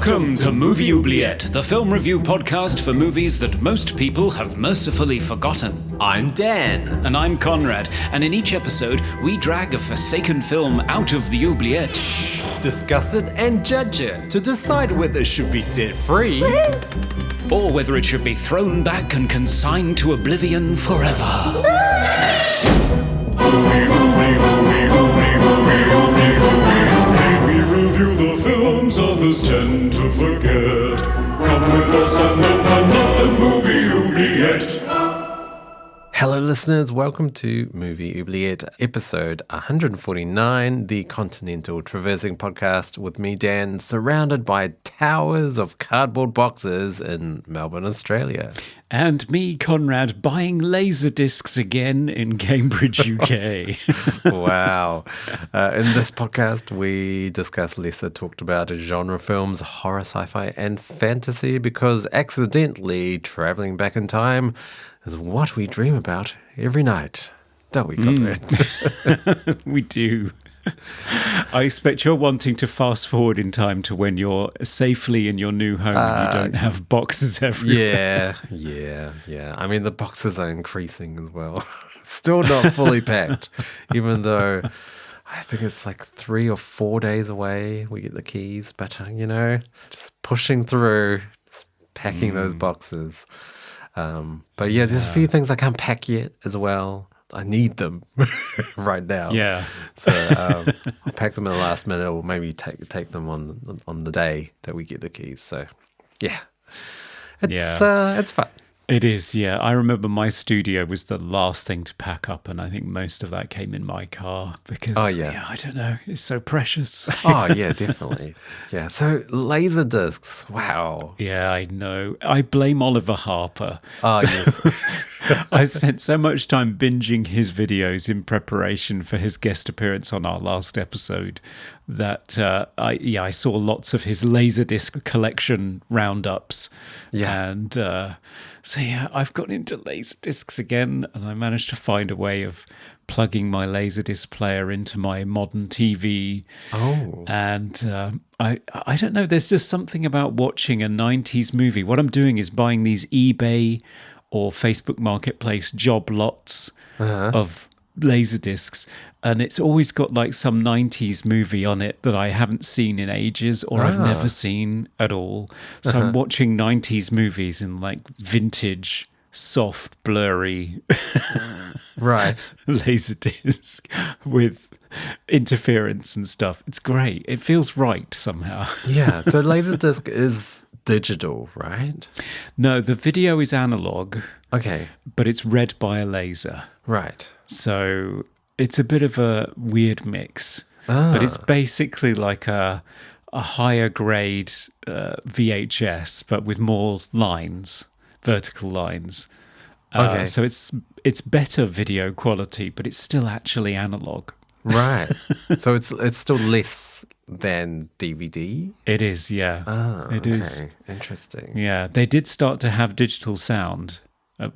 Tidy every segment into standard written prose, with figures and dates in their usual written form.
Welcome to Movie Oubliette, the film review podcast for movies that most people have mercifully forgotten. I'm Dan. And I'm Conrad, and in each episode, we drag a forsaken film out of the oubliette, Discuss it and judge it to decide whether it should be set free or whether it should be thrown back and consigned to oblivion forever. We review the films others tend to forget. Come with us and open up the movie oubliette. Hello listeners, welcome to Movie Oubliette, episode 149, the Continental Traversing podcast with me, Dan, surrounded by towers of cardboard boxes in Melbourne, Australia. And me, Conrad, buying laser discs again in Cambridge, UK. Wow. In this podcast, we discuss lesser talked about genre films, horror, sci-fi, and fantasy because accidentally traveling back in time is what we dream about every night. Don't we, Conrad? We do. I expect you're wanting to fast forward in time to when you're safely in your new home and you don't have boxes everywhere. Yeah. I mean, the boxes are increasing as well. Still not fully packed, even though I think it's like 3 or 4 days away we get the keys. But, just pushing through, just packing those boxes. But yeah, there's a few things I can't pack yet as well. I need them right now. Yeah. So I'll pack them at the last minute, or maybe take them on the day that we get the keys. So yeah, it's fun. It is, yeah. I remember my studio was the last thing to pack up, and I think most of that came in my car because, I don't know, it's so precious. Oh, yeah, definitely. Yeah, so laser discs, wow. Yeah, I know. I blame Oliver Harper. Oh, yes. I spent so much time binging his videos in preparation for his guest appearance on our last episode that I saw lots of his Laserdisc collection roundups. Yeah. And so I've got into Laserdiscs again, and I managed to find a way of plugging my Laserdisc player into my modern TV. Oh. And I don't know, there's just something about watching a 90s movie. What I'm doing is buying these eBay or Facebook Marketplace job lots of Laserdiscs, and it's always got like some 90s movie on it that I haven't seen in ages or I've never seen at all. So I'm watching 90s movies in like vintage, soft, blurry right Laserdisc with interference and stuff. It's great. It feels right somehow. Yeah, so Laserdisc is digital, right? No, the video is analog. Okay. But it's read by a laser. Right. So it's a bit of a weird mix. But it's basically like a higher grade VHS, but with more lines, vertical lines. Okay. So it's better video quality, but it's still actually analog. Right. So it's still less than DVD? It is, yeah. It is. Interesting. Yeah, they did start to have digital sound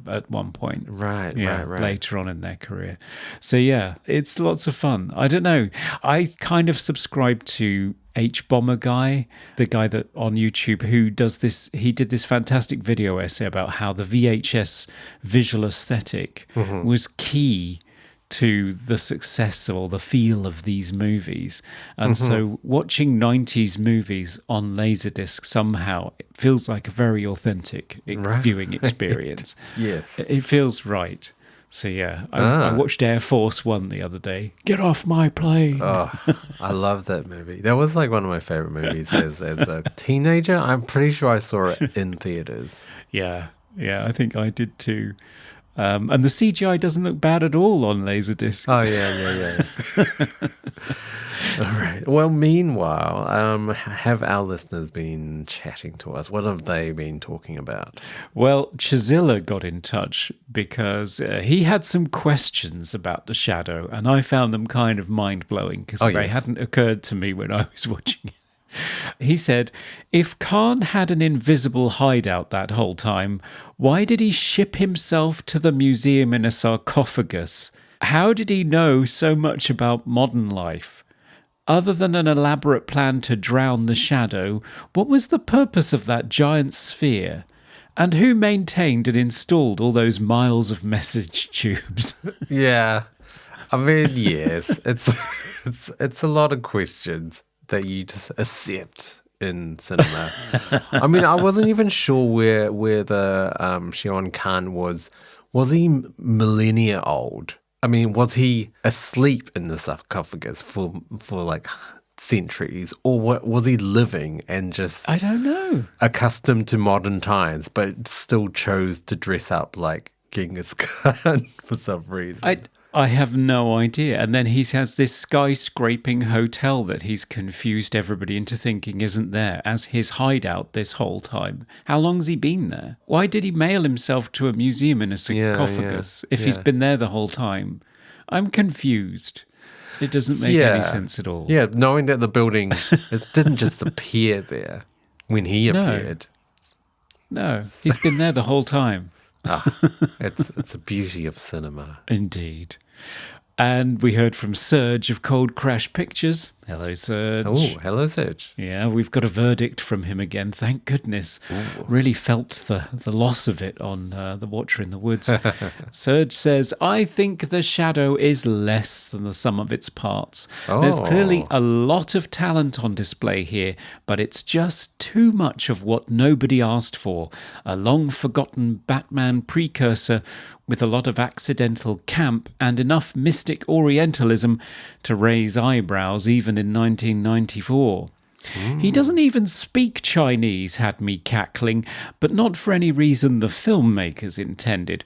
at one point. Right. Later on in their career. So yeah, it's lots of fun. I don't know. I kind of subscribe to H Bomber Guy, the guy that on YouTube who does this. He did this fantastic video essay about how the VHS visual aesthetic was key to the success or the feel of these movies. And so watching 90s movies on Laserdisc somehow, it feels like a very authentic viewing experience. Yes. It feels right. So yeah, I watched Air Force One the other day. Get off my plane. Oh, I love that movie. That was like one of my favorite movies as a teenager. I'm pretty sure I saw it in theaters. Yeah, I think I did too. And the CGI doesn't look bad at all on Laserdisc. Oh, yeah. All right. Well, meanwhile, have our listeners been chatting to us? What have they been talking about? Well, Chazilla got in touch because he had some questions about The Shadow, and I found them kind of mind-blowing because they hadn't occurred to me when I was watching it. He said, if Khan had an invisible hideout that whole time, why did he ship himself to the museum in a sarcophagus? How did he know so much about modern life? Other than an elaborate plan to drown the shadow, what was the purpose of that giant sphere? And who maintained and installed all those miles of message tubes? Yeah. I mean, yes, it's a lot of questions that you just accept in cinema. I mean, I wasn't even sure where the Swann Khan was. Was he millennia old? I mean, was he asleep in the sarcophagus for like centuries, or what, was he living and just I don't know. accustomed to modern times, but still chose to dress up like Genghis Khan for some reason? I have no idea. And then he has this skyscraping hotel that he's confused everybody into thinking isn't there as his hideout this whole time. How long's he been there? Why did he mail himself to a museum in a sarcophagus if he's been there the whole time? I'm confused. It doesn't make any sense at all. Yeah, knowing that the building it didn't just appear there when he appeared. No, he's been there the whole time. It's a beauty of cinema. Indeed. And we heard from Serge of Cold Crash Pictures. Hello, Serge. Oh, hello, Serge. Yeah, we've got a verdict from him again. Thank goodness. Ooh. Really felt the loss of it on The Watcher in the Woods. Serge says, I think The Shadow is less than the sum of its parts. Oh. There's clearly a lot of talent on display here, but it's just too much of what nobody asked for. A long-forgotten Batman precursor with a lot of accidental camp and enough mystic Orientalism to raise eyebrows even in 1994. He doesn't even speak Chinese, had me cackling, but not for any reason the filmmakers intended.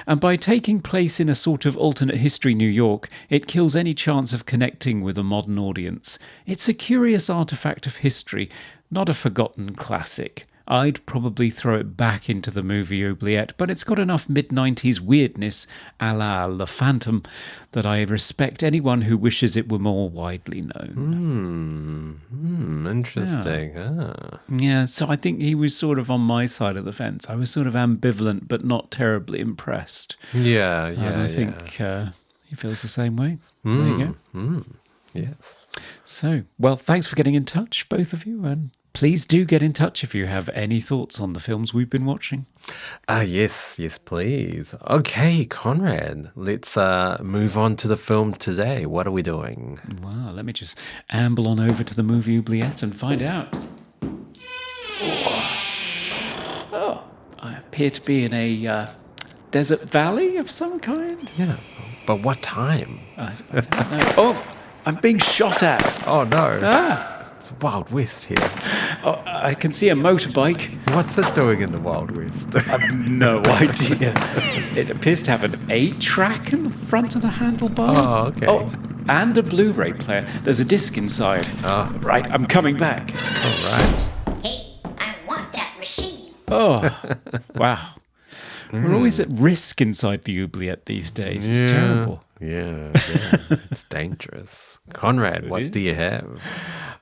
And by taking place in a sort of alternate history New York, it kills any chance of connecting with a modern audience. It's a curious artifact of history, not a forgotten classic. I'd probably throw it back into the movie Oubliette, but it's got enough mid-90s weirdness, a la Le Phantom, that I respect anyone who wishes it were more widely known. Interesting. Yeah, so I think he was sort of on my side of the fence. I was sort of ambivalent, but not terribly impressed. Yeah. And I think he feels the same way. There you go. Yes. So, well, thanks for getting in touch, both of you, and please do get in touch if you have any thoughts on the films we've been watching. Yes, please. Okay, Conrad, let's move on to the film today. What are we doing? Well, let me just amble on over to the movie Oubliette and find out. Oh, I appear to be in a desert valley of some kind. Yeah, but what time? I don't know. Oh, I'm being shot at. Oh, no. It's Wild West here. Oh, I can see a motorbike. What's it doing in the Wild West? I have no idea. It appears to have an 8-track in the front of the handlebars. Oh, okay. Oh, and a Blu-ray player. There's a disc inside. Oh. Right, I'm coming back. All right. Hey, I want that machine. Oh, wow. We're always at risk inside the Oubliette these days. It's terrible. Yeah. It's dangerous. Conrad, what do you have?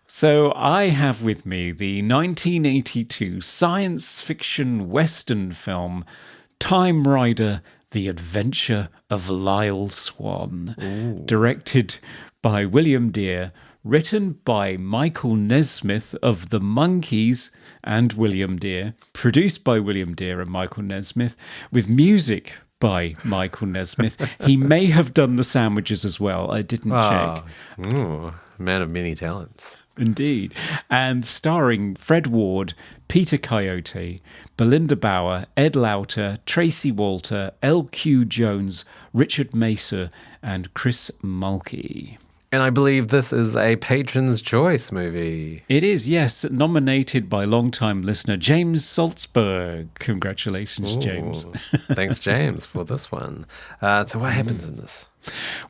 So I have with me the 1982 science fiction western film Timerider, The Adventure of Lyle Swann, directed by William Deere, written by Michael Nesmith of The Monkees and William Deere, produced by William Deere and Michael Nesmith, with music by Michael Nesmith. He may have done the sandwiches as well. I didn't check. Ooh, man of many talents. Indeed. And starring Fred Ward, Peter Coyote, Belinda Bauer, Ed Lauter, Tracy Walter, L.Q. Jones, Richard Mesa, and Chris Mulkey. And I believe this is a Patron's Choice movie. It is, yes, nominated by longtime listener James Salzberg. Congratulations, James. Thanks, James, for this one. So what happens in this?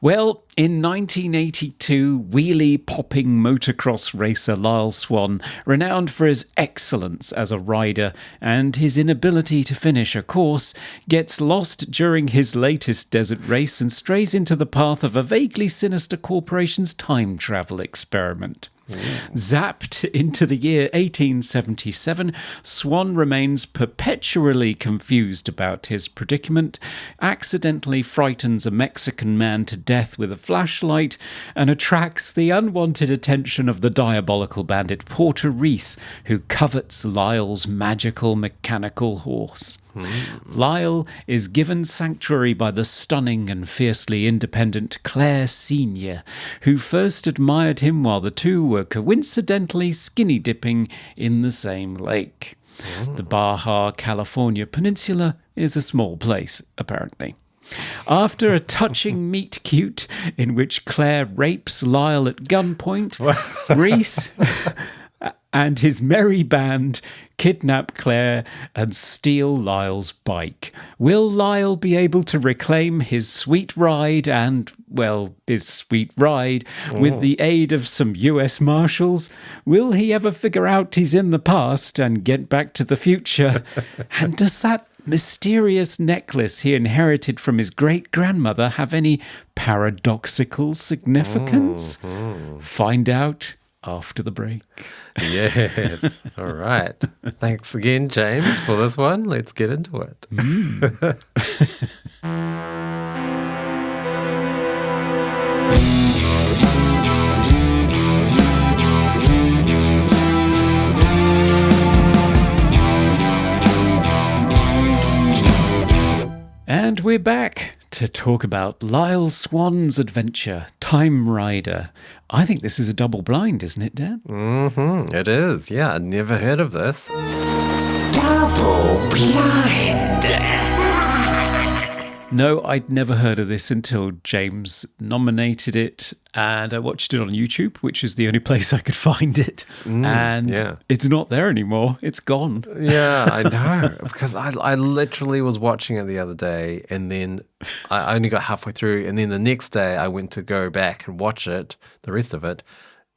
Well, in 1982, wheelie-popping motocross racer Lyle Swann, renowned for his excellence as a rider and his inability to finish a course, gets lost during his latest desert race and strays into the path of a vaguely sinister corporation's time travel experiment. Zapped into the year 1877, Swann remains perpetually confused about his predicament, accidentally frightens a Mexican man to death with a flashlight and attracts the unwanted attention of the diabolical bandit Porter Reese, who covets Lyle's magical mechanical horse. Lyle is given sanctuary by the stunning and fiercely independent Claire Sr., who first admired him while the two were coincidentally skinny dipping in the same lake. The Baja California Peninsula is a small place, apparently. After a touching meet-cute in which Claire rapes Lyle at gunpoint, Reese and his merry band kidnap Claire and steal Lyle's bike. Will Lyle be able to reclaim his sweet ride with the aid of some US Marshals? Will he ever figure out he's in the past and get back to the future? And does that mysterious necklace he inherited from his great-grandmother have any paradoxical significance? Find out after the break. Yes. All right. Thanks again, James, for this one. Let's get into it. And we're back to talk about Lyle Swann's adventure, Timerider. I think this is a double blind, isn't it, Dan? It is. Yeah, I never heard of this. Double blind. No, I'd never heard of this until James nominated it, and I watched it on YouTube, which is the only place I could find it. It's not there anymore. It's gone. Yeah, I know. Because I literally was watching it the other day, and then I only got halfway through, and then the next day I went to go back and watch it, the rest of it. It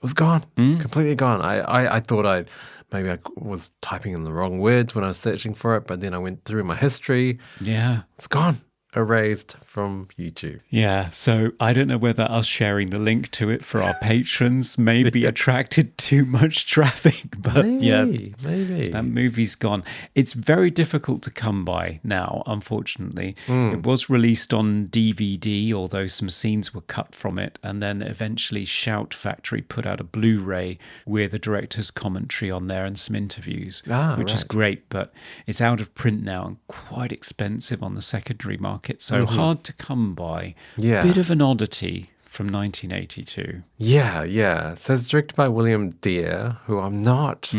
was gone. Completely gone. I thought maybe I was typing in the wrong words when I was searching for it, but then I went through my history. Yeah. It's gone. Erased from YouTube. Yeah, so I don't know whether us sharing the link to it for our patrons maybe attracted too much traffic, but maybe that movie's gone. It's very difficult to come by now, unfortunately. It was released on DVD, although some scenes were cut from it, and then eventually Shout Factory put out a Blu-ray with a director's commentary on there and some interviews, which is great, but it's out of print now and quite expensive on the secondary market. So hard to come by. Yeah. Bit of an oddity from 1982. Yeah. So it's directed by William Deere, who I'm not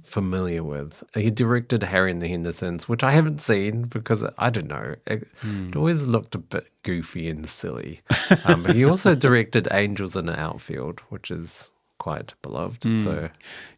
familiar with. He directed Harry and the Hendersons, which I haven't seen because, I don't know, it always looked a bit goofy and silly. But he also directed Angels in the Outfield, which is quite beloved. So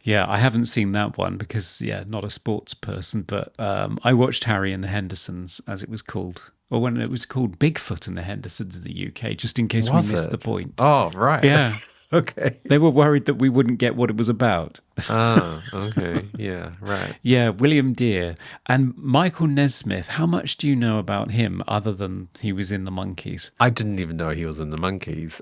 yeah, I haven't seen that one because, not a sports person, but I watched Harry and the Hendersons, as it was called. Or when it was called Bigfoot and the Hendersons in the UK, just in case we missed the point. Oh, right. Yeah. Okay. They were worried that we wouldn't get what it was about. Okay. Yeah, right. Yeah, William Deere. And Michael Nesmith, how much do you know about him other than he was in The Monkees? I didn't even know he was in The Monkees.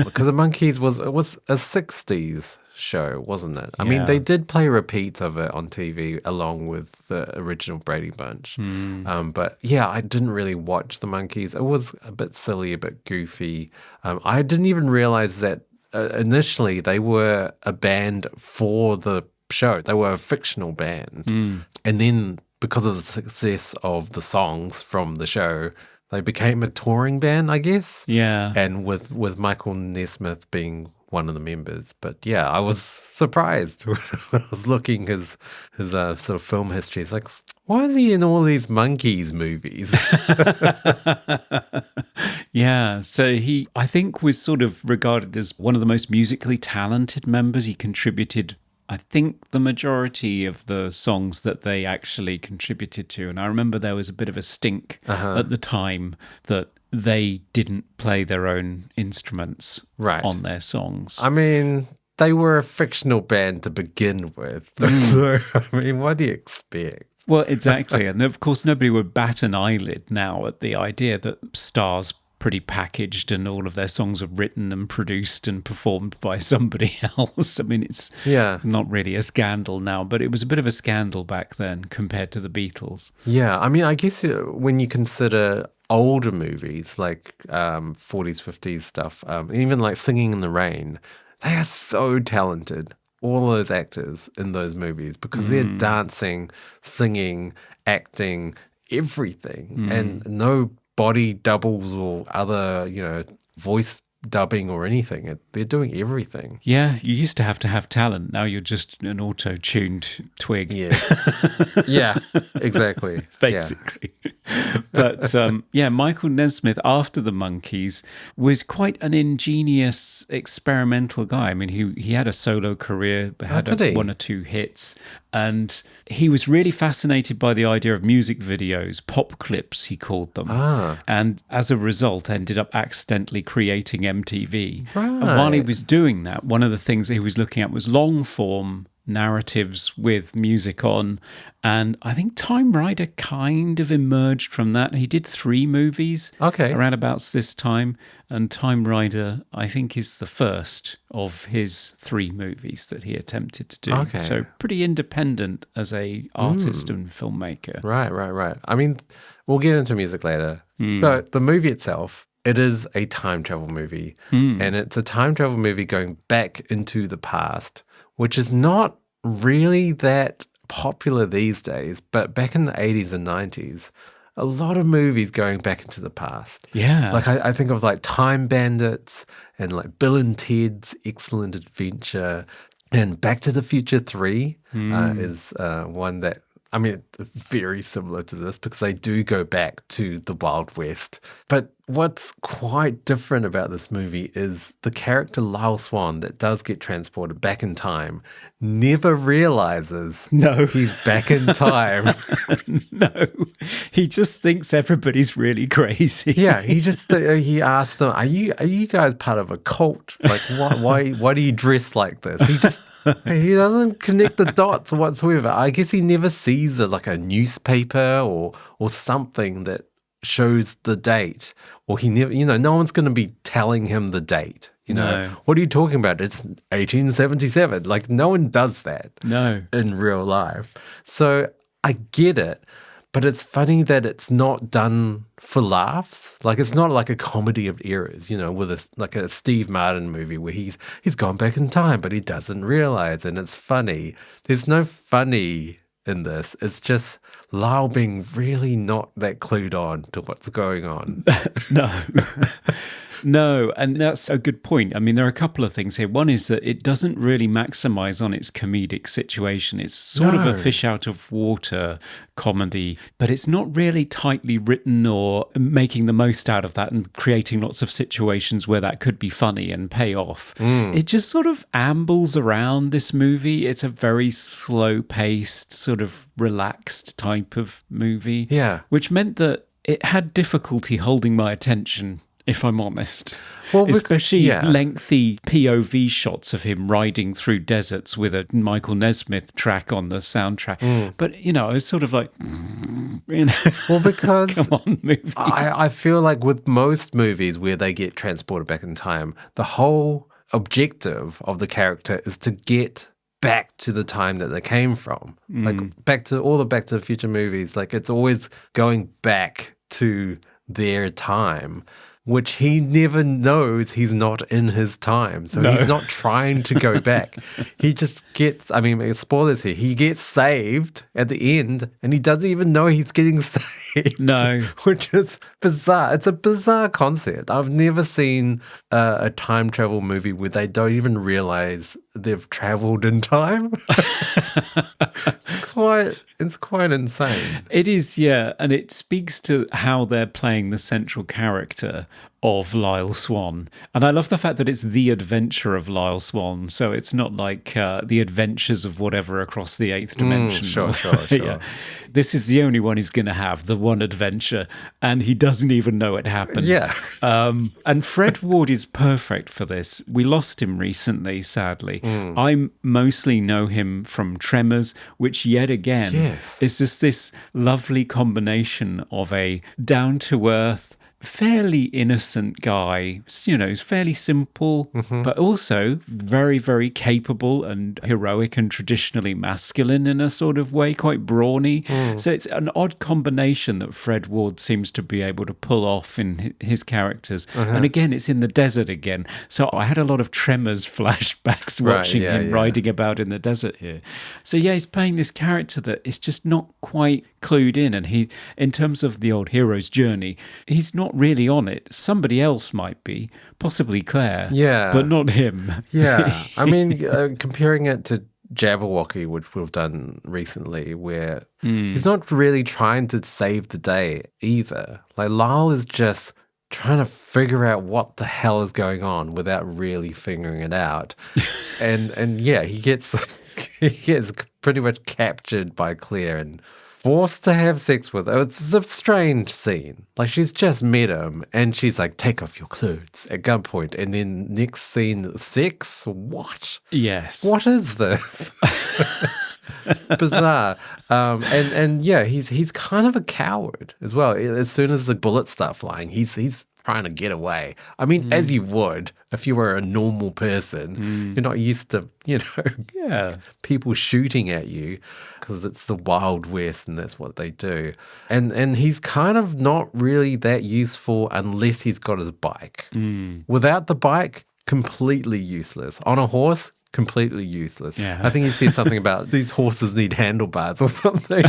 Because The Monkees was a 60s show, wasn't it? I mean, they did play repeats of it on TV along with the original Brady Bunch. But yeah, I didn't really watch The Monkees. It was a bit silly, a bit goofy. I didn't even realize that initially they were a band for the show. They were a fictional band. And then because of the success of the songs from the show, they became a touring band, I guess. Yeah. And with Michael Nesmith being one of the members. But yeah, I was surprised when I was looking his sort of film history. It's like, why is he in all these Monkees movies? Yeah, so he, I think, was sort of regarded as one of the most musically talented members. He contributed, I think, the majority of the songs that they actually contributed to. And I remember there was a bit of a stink at the time that they didn't play their own instruments on their songs. I mean, they were a fictional band to begin with. So, I mean, what do you expect? Well, exactly. And of course, nobody would bat an eyelid now at the idea that stars pretty packaged and all of their songs are written and produced and performed by somebody else. I mean, it's not really a scandal now, but it was a bit of a scandal back then compared to the Beatles. Yeah, I mean, I guess when you consider older movies, like 40s, 50s stuff, even like Singing in the Rain, they are so talented. All those actors in those movies because they're dancing, singing, acting, everything, and no body doubles or other, voice dubbing or anything. They're doing everything. Yeah, you used to have talent. Now you're just an auto-tuned twig. Yeah. Yeah, exactly. Basically. But Michael Nesmith, after the Monkees, was quite an ingenious experimental guy. I mean, he had a solo career, had did he? one or two hits, and he was really fascinated by the idea of music videos, pop clips, he called them. And as a result, ended up accidentally creating MTV. Right. And while he was doing that, one of the things that he was looking at was long form narratives with music on, and I think Timerider kind of emerged from that. He did 3 movies around about this time, and Timerider I think is the first of his 3 movies that he attempted to do. So pretty independent as a artist and filmmaker. Right. I mean, we'll get into music later. So the movie itself, it is a time travel movie, and it's a time travel movie going back into the past, which is not really that popular these days, but back in the 80s and 90s, a lot of movies going back into the past. Yeah. Like I think of like Time Bandits and like Bill and Ted's Excellent Adventure, and Back to the Future 3 is one that, I mean, very similar to this because they do go back to the Wild West. But what's quite different about this movie is the character Lyle Swann that does get transported back in time never realizes he's back in time. No, he just thinks everybody's really crazy. Yeah, he asks them, "Are you guys part of a cult? Like, why do you dress like this?" He doesn't connect the dots whatsoever. I guess he never sees a newspaper or something that shows the date, or he never, no one's going to be telling him the date. No. What are you talking about? It's 1877. Like, no one does that. No. In real life. So I get it. But it's funny that it's not done for laughs. Like, it's not like a comedy of errors, with a Steve Martin movie where he's gone back in time, but he doesn't realize, and it's funny. There's no funny in this. It's just Lyle being really not that clued on to what's going on. No, and that's a good point. I mean, there are a couple of things here. One is that it doesn't really maximize on its comedic situation. It's sort of a fish out of water comedy, but it's not really tightly written or making the most out of that and creating lots of situations where that could be funny and pay off. It just sort of ambles around this movie. It's a very slow-paced, sort of relaxed type of movie. Yeah. Which meant that it had difficulty holding my attention, if I'm honest. Well, especially lengthy POV shots of him riding through deserts with a Michael Nesmith track on the soundtrack. But, I was sort of like, Well, because come on, movie. I feel like with most movies where they get transported back in time, the whole objective of the character is to get back to the time that they came from. Like Back to the Future movies, like it's always going back to their time, which he never knows he's not in his time. So he's not trying to go back. He just gets, spoilers here, he gets saved at the end and he doesn't even know he's getting saved. No. Which is bizarre. It's a bizarre concept. I've never seen a time travel movie where they don't even realize they've traveled in time. It's quite insane. It is, yeah. And it speaks to how they're playing the central character of Lyle Swann. And I love the fact that it's the adventure of Lyle Swann. So it's not like the adventures of whatever across the 8th dimension. Sure. Yeah. This is the only one he's going to have, the one adventure. And he doesn't even know it happened. Yeah. And Fred Ward is perfect for this. We lost him recently, sadly. I mostly know him from Tremors, which yet again is just this lovely combination of a down-to-earth, fairly innocent guy, you know, fairly simple, but also very, very capable and heroic and traditionally masculine in a sort of way, quite brawny. So it's an odd combination that Fred Ward seems to be able to pull off in his characters. And again, it's in the desert again. So I had a lot of Tremors flashbacks watching him riding about in the desert here. So yeah, he's playing this character that is just not quite clued in. And he, in terms of the old hero's journey, he's not really on it. Somebody else might be, possibly Claire, but not him. Yeah. I mean, comparing it to Jabberwocky, which we've done recently, where he's not really trying to save the day either. Like, Lyle is just trying to figure out what the hell is going on without really figuring it out. and yeah, he gets pretty much captured by Claire and forced to have sex with her. It's a strange scene. Like, she's just met him and she's like, take off your clothes at gunpoint. And then next scene, sex? What? Yes. What is this? It's bizarre. And yeah, he's kind of a coward as well. As soon as the bullets start flying, he's trying to get away. I mean, as you would if you were a normal person. You're not used to, people shooting at you because it's the Wild West and that's what they do. And he's kind of not really that useful unless he's got his bike. Without the bike, completely useless. On a horse, completely useless. Yeah. I think he said something about these horses need handlebars or something,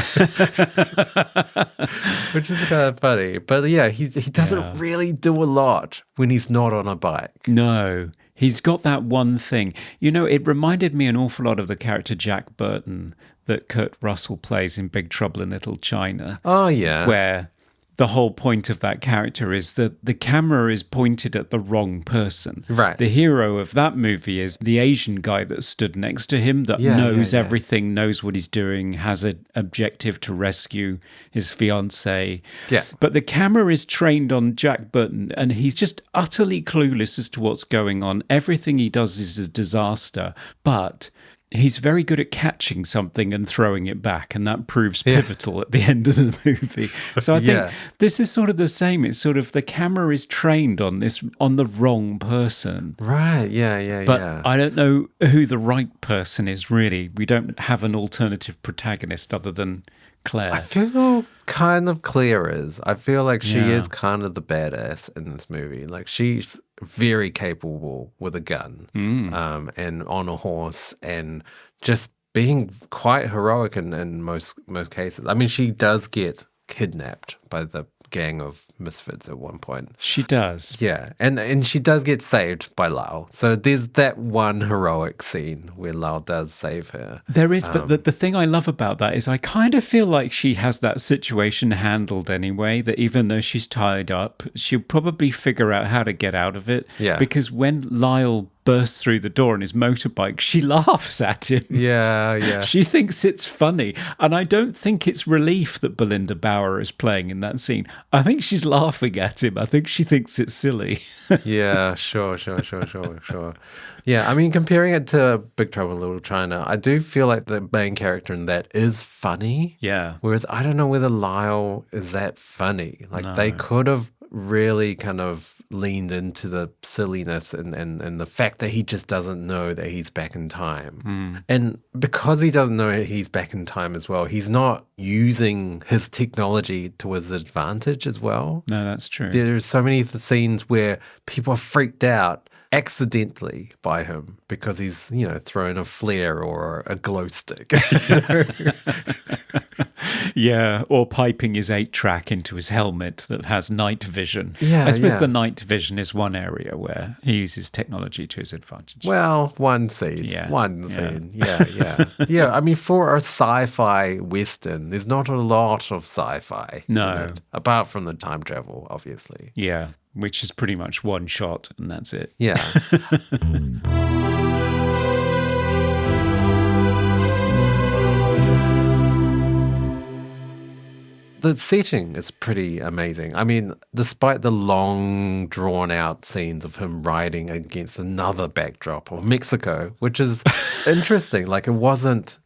which is kind of funny. But yeah, he doesn't really do a lot when he's not on a bike. No, he's got that one thing. You know, it reminded me an awful lot of the character Jack Burton that Kurt Russell plays in Big Trouble in Little China. Oh, yeah. Where the whole point of that character is that the camera is pointed at the wrong person. Right. The hero of that movie is the Asian guy that stood next to him that knows everything, knows what he's doing, has an objective to rescue his fiancée. Yeah. But the camera is trained on Jack Burton and he's just utterly clueless as to what's going on. Everything he does is a disaster, but he's very good at catching something and throwing it back, and that proves pivotal at the end of the movie. So I think this is sort of the same. It's sort of the camera is trained on the wrong person. Right, yeah. But I don't know who the right person is, really. We don't have an alternative protagonist other than Claire. I feel kind of Claire is. I feel like she is kind of the badass in this movie. Like, she's very capable with a gun and on a horse and just being quite heroic in most cases. I mean, she does get kidnapped by the gang of misfits at one point. She does. Yeah, and she does get saved by Lyle. So there's that one heroic scene where Lyle does save her. There is, but the thing I love about that is I kind of feel like she has that situation handled anyway, that even though she's tied up, she'll probably figure out how to get out of it. Yeah. Because when Lyle bursts through the door on his motorbike, she laughs at him. Yeah. She thinks it's funny. And I don't think it's relief that Belinda Bauer is playing in that scene. I think she's laughing at him. I think she thinks it's silly. Yeah, sure. Yeah, I mean, comparing it to Big Trouble in Little China, I do feel like the main character in that is funny. Yeah. Whereas I don't know whether Lyle is that funny. Like, they could have really kind of leaned into the silliness and the fact that he just doesn't know that he's back in time. And because he doesn't know he's back in time as well, he's not using his technology to his advantage as well. No, that's true. There's so many scenes where people are freaked out accidentally by him because he's, thrown a flare or a glow stick. Yeah, or piping his 8-track into his helmet that has night vision. Yeah, I suppose the night vision is one area where he uses technology to his advantage. Well, one scene. Yeah. Yeah, I mean, for a sci-fi Western, there's not a lot of sci-fi. No. in it, apart from the time travel, obviously. Yeah, which is pretty much one shot and that's it. Yeah. The setting is pretty amazing. I mean, despite the long, drawn-out scenes of him riding against another backdrop of Mexico, which is interesting. Like, it wasn't,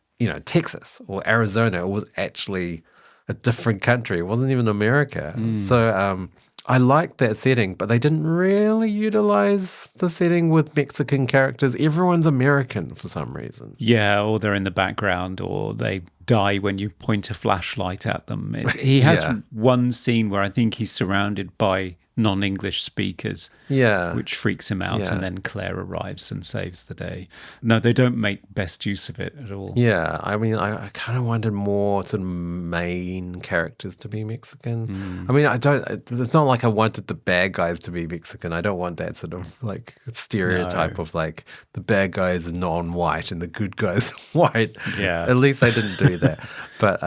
Texas or Arizona. It was actually a different country. It wasn't even America. So I liked that setting, but they didn't really utilize the setting with Mexican characters. Everyone's American for some reason. Yeah, or they're in the background, or they die when you point a flashlight at them. He has Yeah. one scene where I think he's surrounded by non-English speakers, Yeah. which freaks him out, Yeah. and then Claire arrives and saves the day. No, they don't make best use of it at all. Yeah, I mean, I kind of wanted more sort of main characters to be Mexican. I mean, it's not like I wanted the bad guys to be Mexican. I don't want that sort of like stereotype No. of like the bad guy is non-white and the good guy is white. Yeah. At least they didn't do that. But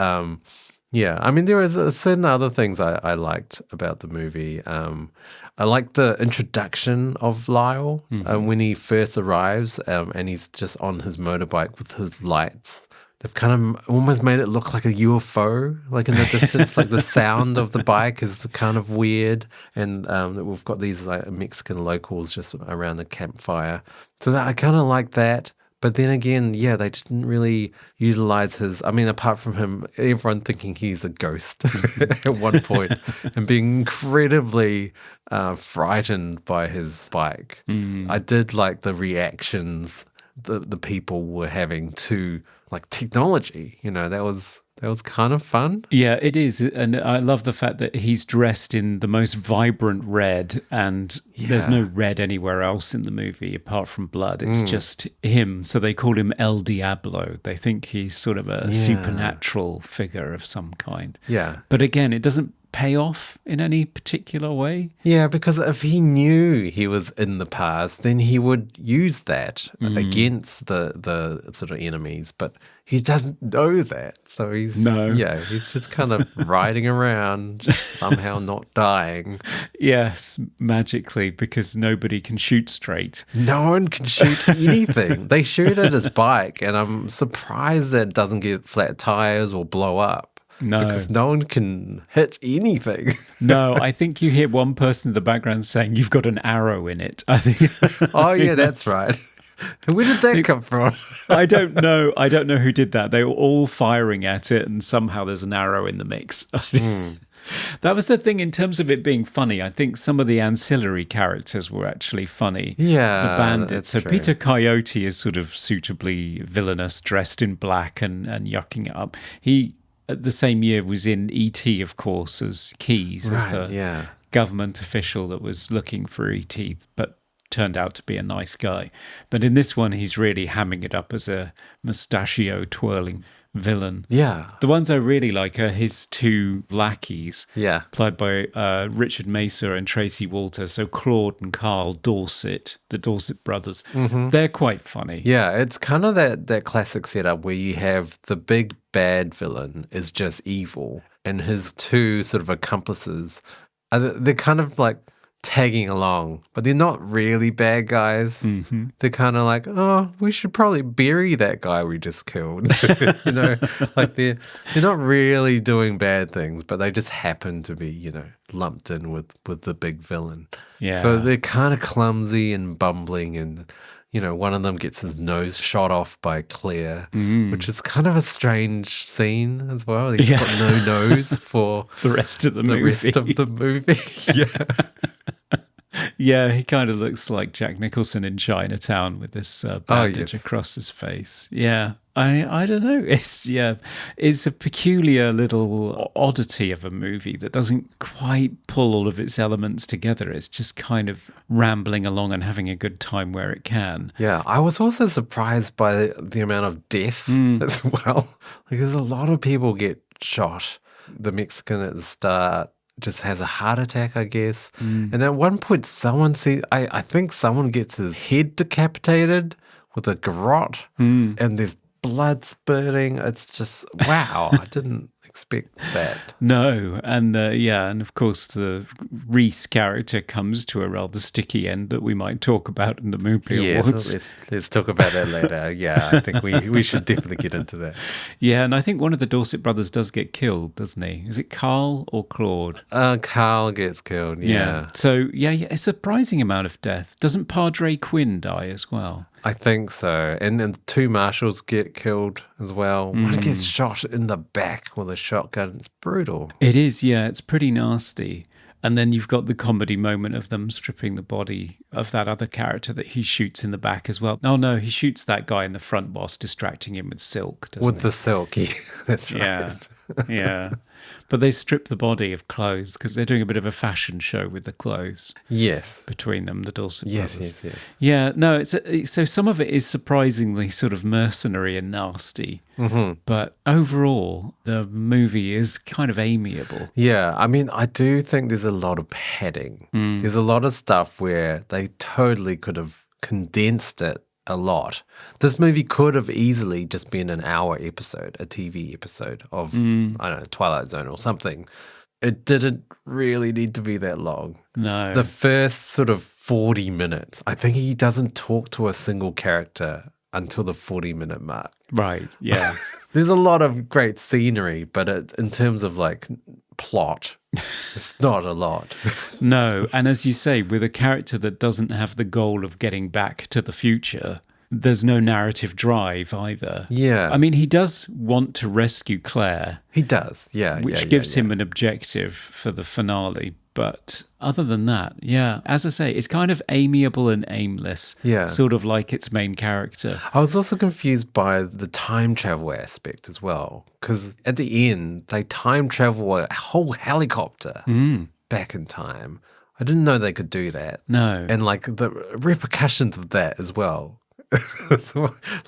yeah, I mean, there was certain other things I liked about the movie. I liked the introduction of Lyle when he first arrives and he's just on his motorbike with his lights. They've kind of almost made it look like a UFO, like in the distance. Like the sound of the bike is kind of weird. And we've got these like Mexican locals just around the campfire. So I kind of like that. But then again, yeah, they didn't really utilize his. I mean, apart from him, everyone thinking he's a ghost at one point and being incredibly frightened by his bike. I did like the reactions the people were having to like technology. You know, that was kind of fun. Yeah, it is. And I love the fact that he's dressed in the most vibrant red, and there's no red anywhere else in the movie apart from blood. It's just him. So they call him El Diablo. They think he's sort of a supernatural figure of some kind. Yeah. But again, it doesn't pay off in any particular way. Yeah, because if he knew he was in the past, then he would use that against the sort of enemies. But he doesn't know that. So he's he's just kind of riding around, just somehow not dying. Yes, magically, because nobody can shoot straight. No one can shoot anything. They shoot at his bike, and I'm surprised that it doesn't get flat tires or blow up. No. Because no one can hit anything. No, I think you hear one person in the background saying, "You've got an arrow in it." I think. Oh, yeah, that's right. Where did that come from? I don't know. I don't know who did that. They were all firing at it, and somehow there's an arrow in the mix. That was the thing in terms of it being funny. I think some of the ancillary characters were actually funny. Yeah, the bandits. that's So true. Peter Coyote is sort of suitably villainous, dressed in black and yucking it up. He, at the same year, was in E.T., of course, as Keyes, as Right, the yeah. government official that was looking for E.T., but turned out to be a nice guy. But in this one, he's really hamming it up as a mustachio twirling villain. Yeah. The ones I really like are his two lackeys, Yeah. played by Richard Mesa and Tracy Walter. So Claude and Carl Dorset, the Dorset brothers. They're quite funny. Yeah, it's kind of that classic setup where you have the big bad villain is just evil, and his two sort of accomplices, they're kind of like tagging along, but they're not really bad guys. They're kind of like, oh, we should probably bury that guy we just killed. You know, like they're not really doing bad things, but they just happen to be, you know, lumped in with the big villain. Yeah. So they're kind of clumsy and bumbling, and you know, one of them gets his nose shot off by Claire, which is kind of a strange scene as well. He's got no nose for The rest of the movie. rest of the movie. Yeah. Yeah, he kind of looks like Jack Nicholson in Chinatown with this bandage across his face. Yeah, I don't know. It's a peculiar little oddity of a movie that doesn't quite pull all of its elements together. It's just kind of rambling along and having a good time where it can. Yeah, I was also surprised by the amount of death as well. Like, there's a lot of people get shot. The Mexican at the start just has a heart attack, I guess. And at one point, I think someone gets his head decapitated with a garrote, and there's blood spurting. It's just, wow, I didn't expect that. No, and and of course the Reese character comes to a rather sticky end that we might talk about in the movie Yeah, awards. so let's talk about that later. Yeah, I think we should definitely get into that. Yeah, and I think one of the Dorset brothers does get killed, doesn't he? Is it Carl or Claude? Carl gets killed, yeah. So, a surprising amount of death. Doesn't Padre Quinn die as well? I think so. And then two marshals get killed as well. One Mm. gets shot in the back with a shotgun. It's brutal. It is, yeah. It's pretty nasty. And then you've got the comedy moment of them stripping the body of that other character that he shoots in the back as well. Oh no, he shoots that guy in the front whilst distracting him with silk, doesn't With he? the silk, yeah, that's Yeah. right. Yeah. But they strip the body of clothes because they're doing a bit of a fashion show with the clothes Yes. between them, the Dorset Yes, brothers. yes, yes. Yeah, no, so some of it is surprisingly sort of mercenary and nasty. Mm-hmm. But overall, the movie is kind of amiable. Yeah, I mean, I do think there's a lot of padding. There's a lot of stuff where they totally could have condensed it a lot. This movie could have easily just been an hour episode, a TV episode of, I don't know, Twilight Zone or something. It didn't really need to be that long. No. The first sort of 40 minutes, I think he doesn't talk to a single character until the 40-minute mark. Right, yeah. There's a lot of great scenery, but in terms of like plot, it's not a lot. No, and as you say, with a character that doesn't have the goal of getting back to the future, there's no narrative drive either. Yeah. I mean, he does want to rescue Claire, He does, yeah. which yeah, gives yeah. him an objective for the finale. But other than that, yeah, as I say, it's kind of amiable and aimless. Yeah. Sort of like its main character. I was also confused by the time travel aspect as well, because at the end, they time travel a whole helicopter back in time. I didn't know they could do that. No. And like the repercussions of that as well.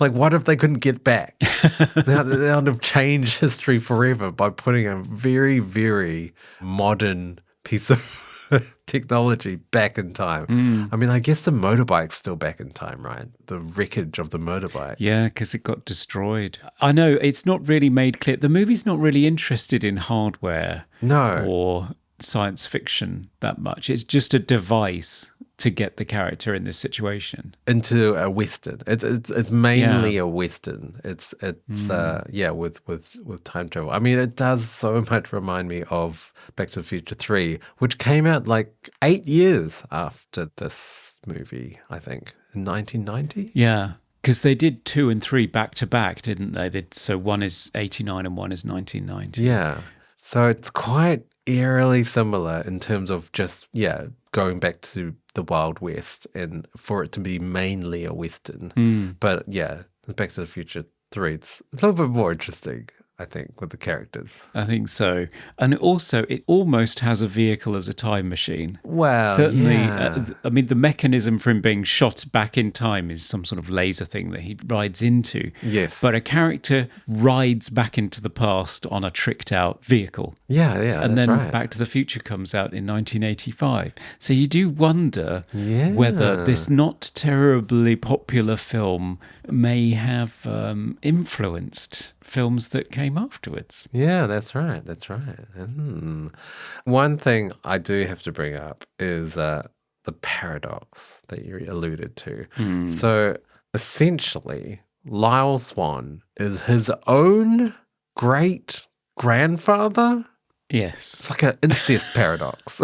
Like, what if they couldn't get back? They would have changed history forever by putting a very, very modern piece of technology back in time. I mean, I guess the motorbike's still back in time, right? The wreckage of the motorbike. Yeah, because it got destroyed. I know it's not really made clear. The movie's not really interested in hardware No. or science fiction that much. It's just a device to get the character in this situation. Into a western. It's mainly a western. It's with time travel. I mean, it does so much remind me of Back to the Future 3, which came out like 8 years after this movie, I think, in 1990. Yeah, because they did 2 and 3 back to back, didn't they? So one is 89 and one is 1990. Yeah. So it's quite eerily similar in terms of just, going back to the Wild West and for it to be mainly a Western. But yeah, Back to the Future 3, it's a little bit more interesting, I think, with the characters. I think so. And also, it almost has a vehicle as a time machine. Well, Certainly, yeah. I mean, the mechanism for him being shot back in time is some sort of laser thing that he rides into. Yes. But a character rides back into the past on a tricked out vehicle. Yeah, And that's then right. Back to the Future comes out in 1985. So you do wonder Yeah. whether this not terribly popular film may have influenced films that came afterwards. Yeah, that's right. That's right. One thing I do have to bring up is the paradox that you alluded to. So essentially, Lyle Swann is his own great grandfather. Yes. It's like an incest paradox.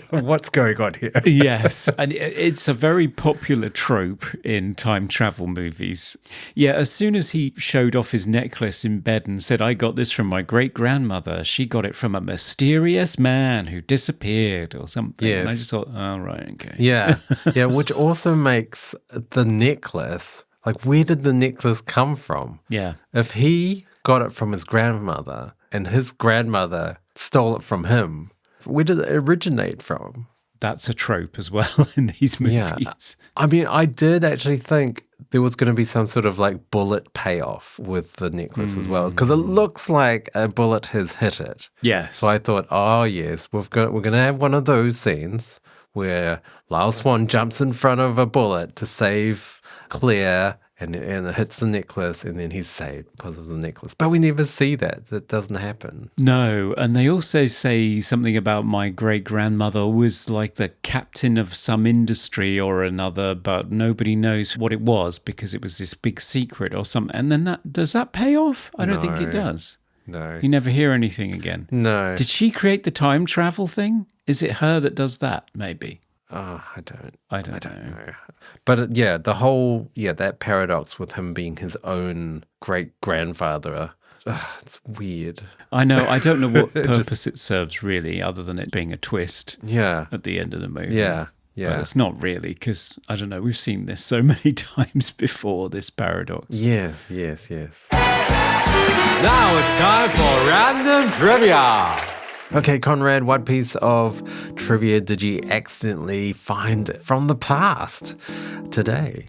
What's going on here? Yes, and it's a very popular trope in time travel movies. Yeah, as soon as he showed off his necklace in bed and said, I got this from my great-grandmother, she got it from a mysterious man who disappeared or something. Yes. And I just thought, oh, right, okay. Yeah. Yeah, which also makes the necklace, like, where did the necklace come from? Yeah. If he got it from his grandmother and his grandmother stole it from him, where did it originate from? That's a trope as well in these movies. Yeah. I mean, I did actually think there was going to be some sort of like bullet payoff with the necklace as well, because it looks like a bullet has hit it. Yes. So I thought, oh yes, we're going to have one of those scenes where Lyle Swann jumps in front of a bullet to save Claire, and it hits the necklace, and then he's saved because of the necklace. But we never see that. It doesn't happen. No, and they also say something about my great-grandmother was like the captain of some industry or another, but nobody knows what it was because it was this big secret or something. And then does that pay off? I don't think it No. does. No. You never hear anything again. No. Did she create the time travel thing? Is it her that does that, maybe? Oh, I don't. I don't know. No. But the whole, that paradox with him being his own great grandfather it's weird. I know. I don't know what purpose it serves really, other than it being a twist Yeah. at the end of the movie. Yeah. But Yeah. it's not really, because, I don't know, we've seen this so many times before, this paradox. Yes. Now it's time for random trivia. Okay, Conrad, what piece of trivia did you accidentally find from the past today?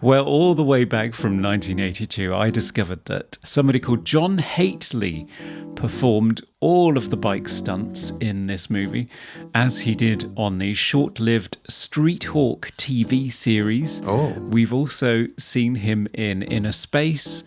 Well, all the way back from 1982, I discovered that somebody called John Haitley performed all of the bike stunts in this movie, as he did on the short-lived Street Hawk TV series. Oh. We've also seen him in Inner Space,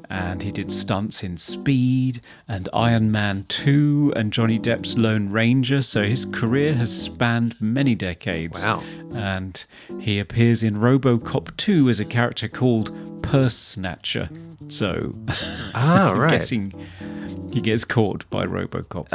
and he did stunts in Speed and Iron Man 2 and Johnny Depp's Lone Ranger, so his career has spanned many decades. Wow. And he appears in RoboCop 2 as a character called Purse Snatcher. So I'm Right. guessing he gets caught by RoboCop.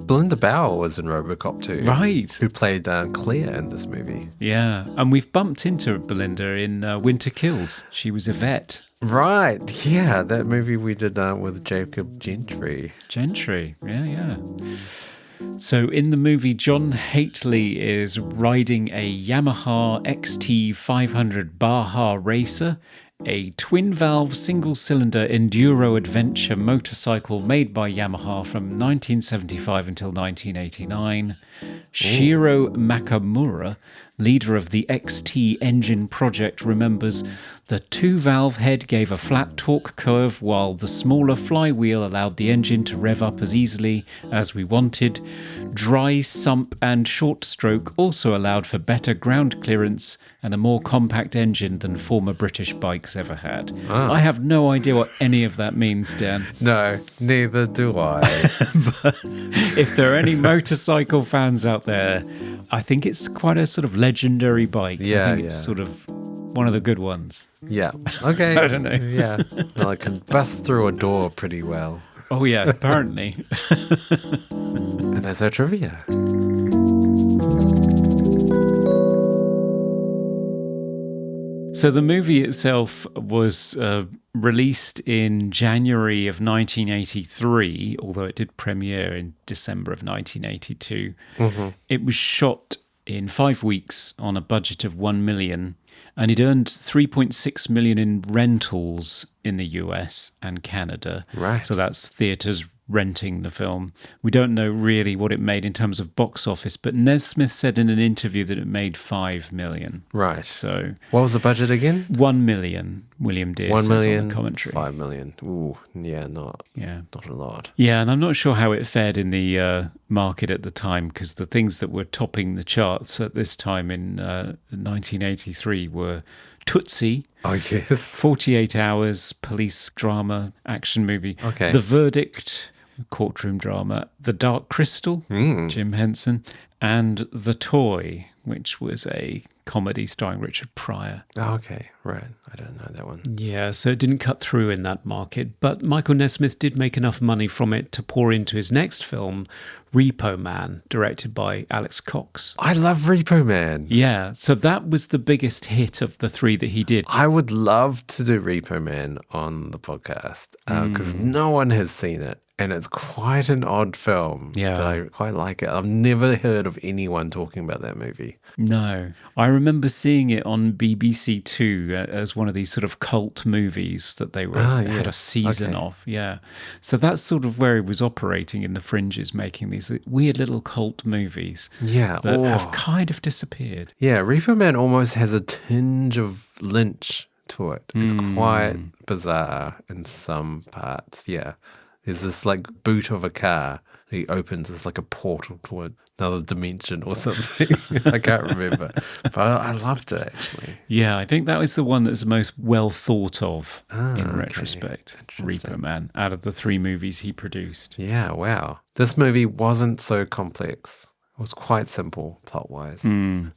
Belinda Bauer was in RoboCop 2. Right. Who played Claire in this movie. Yeah. And we've bumped into Belinda in Winter Kills. She was Yvette. Right. Yeah, that movie we did with Jacob Gentry. Gentry. Yeah. So in the movie, John Haitley is riding a Yamaha XT500 Baja Racer, a twin-valve single-cylinder enduro adventure motorcycle made by Yamaha from 1975 until 1989. Shiro Makamura, leader of the XT engine project, remembers the two-valve head gave a flat torque curve, while the smaller flywheel allowed the engine to rev up as easily as we wanted. Dry sump and short stroke also allowed for better ground clearance and a more compact engine than former British bikes ever had. I have no idea what any of that means, Dan. No, neither do I. But if there are any motorcycle fans out there, I think it's quite a sort of legendary bike. Yeah, I think it's sort of one of the good ones. Yeah. Okay. I don't know. Yeah. Well, it can bust through a door pretty well. Oh yeah, apparently. And that's our trivia. So the movie itself was released in January of 1983, although it did premiere in December of 1982. It was shot in 5 weeks on a budget of 1 million, and it earned 3.6 million in rentals in the US and Canada. Right. So that's theatres renting the film. We don't know really what it made in terms of box office, but Nesmith said in an interview that it made 5 million. Right. So What was the budget again? 1 million, William Deere 1 says on million, the commentary. 5 million. Ooh, yeah, not a lot. Yeah, and I'm not sure how it fared in the market at the time, because the things that were topping the charts at this time in 1983 were Tootsie, Oh, yes. 48 Hours, police drama, action movie. Okay. The Verdict, courtroom drama. The Dark Crystal, Jim Henson. And The Toy, which was a comedy starring Richard Pryor. Oh, okay, right. I don't know that one. Yeah, so it didn't cut through in that market, but Michael Nesmith did make enough money from it to pour into his next film, Repo Man, directed by Alex Cox. I love Repo Man. Yeah, so that was the biggest hit of the three that he did. I would love to do Repo Man on the podcast because no one has seen it. And it's quite an odd film. Yeah. That I quite like it. I've never heard of anyone talking about that movie. No. I remember seeing it on BBC Two as one of these sort of cult movies that they were had a season of. Yeah. So that's sort of where he was operating in the fringes, making these weird little cult movies Yeah. that have kind of disappeared. Yeah, Repo Man almost has a tinge of Lynch to it. It's quite bizarre in some parts. Yeah. There's this like boot of a car. He opens, it's like a portal to another dimension or something. I can't remember. But I loved it actually. Yeah, I think that was the one that's the most well thought of in okay. retrospect. Interesting. Repo Man, out of the three movies he produced. Yeah, wow. This movie wasn't so complex. It was quite simple plot-wise.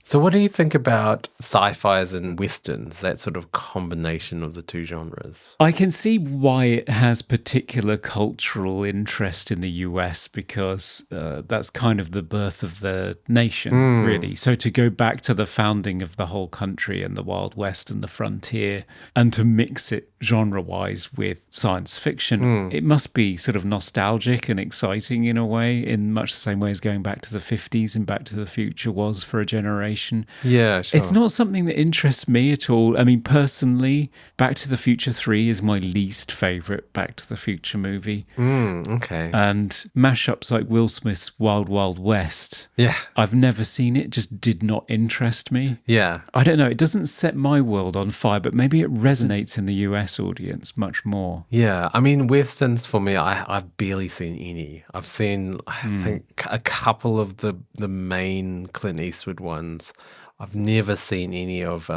So what do you think about sci-fis and westerns, that sort of combination of the two genres? I can see why it has particular cultural interest in the US because that's kind of the birth of the nation, really. So to go back to the founding of the whole country and the Wild West and the frontier and to mix it genre-wise with science fiction, it must be sort of nostalgic and exciting in a way, in much the same way as going back to the 50s and Back to the Future was for a generation. Yeah, sure. It's not something that interests me at all. I mean, personally, Back to the Future 3 is my least favourite Back to the Future movie. Okay. And mashups like Will Smith's Wild Wild West, Yeah. I've never seen it, just did not interest me. Yeah. I don't know, it doesn't set my world on fire, but maybe it resonates in the US audience much more. Yeah, I mean, westerns for me, I've barely seen any. I've seen, I think, a couple of the main Clint Eastwood ones. I've never seen any of,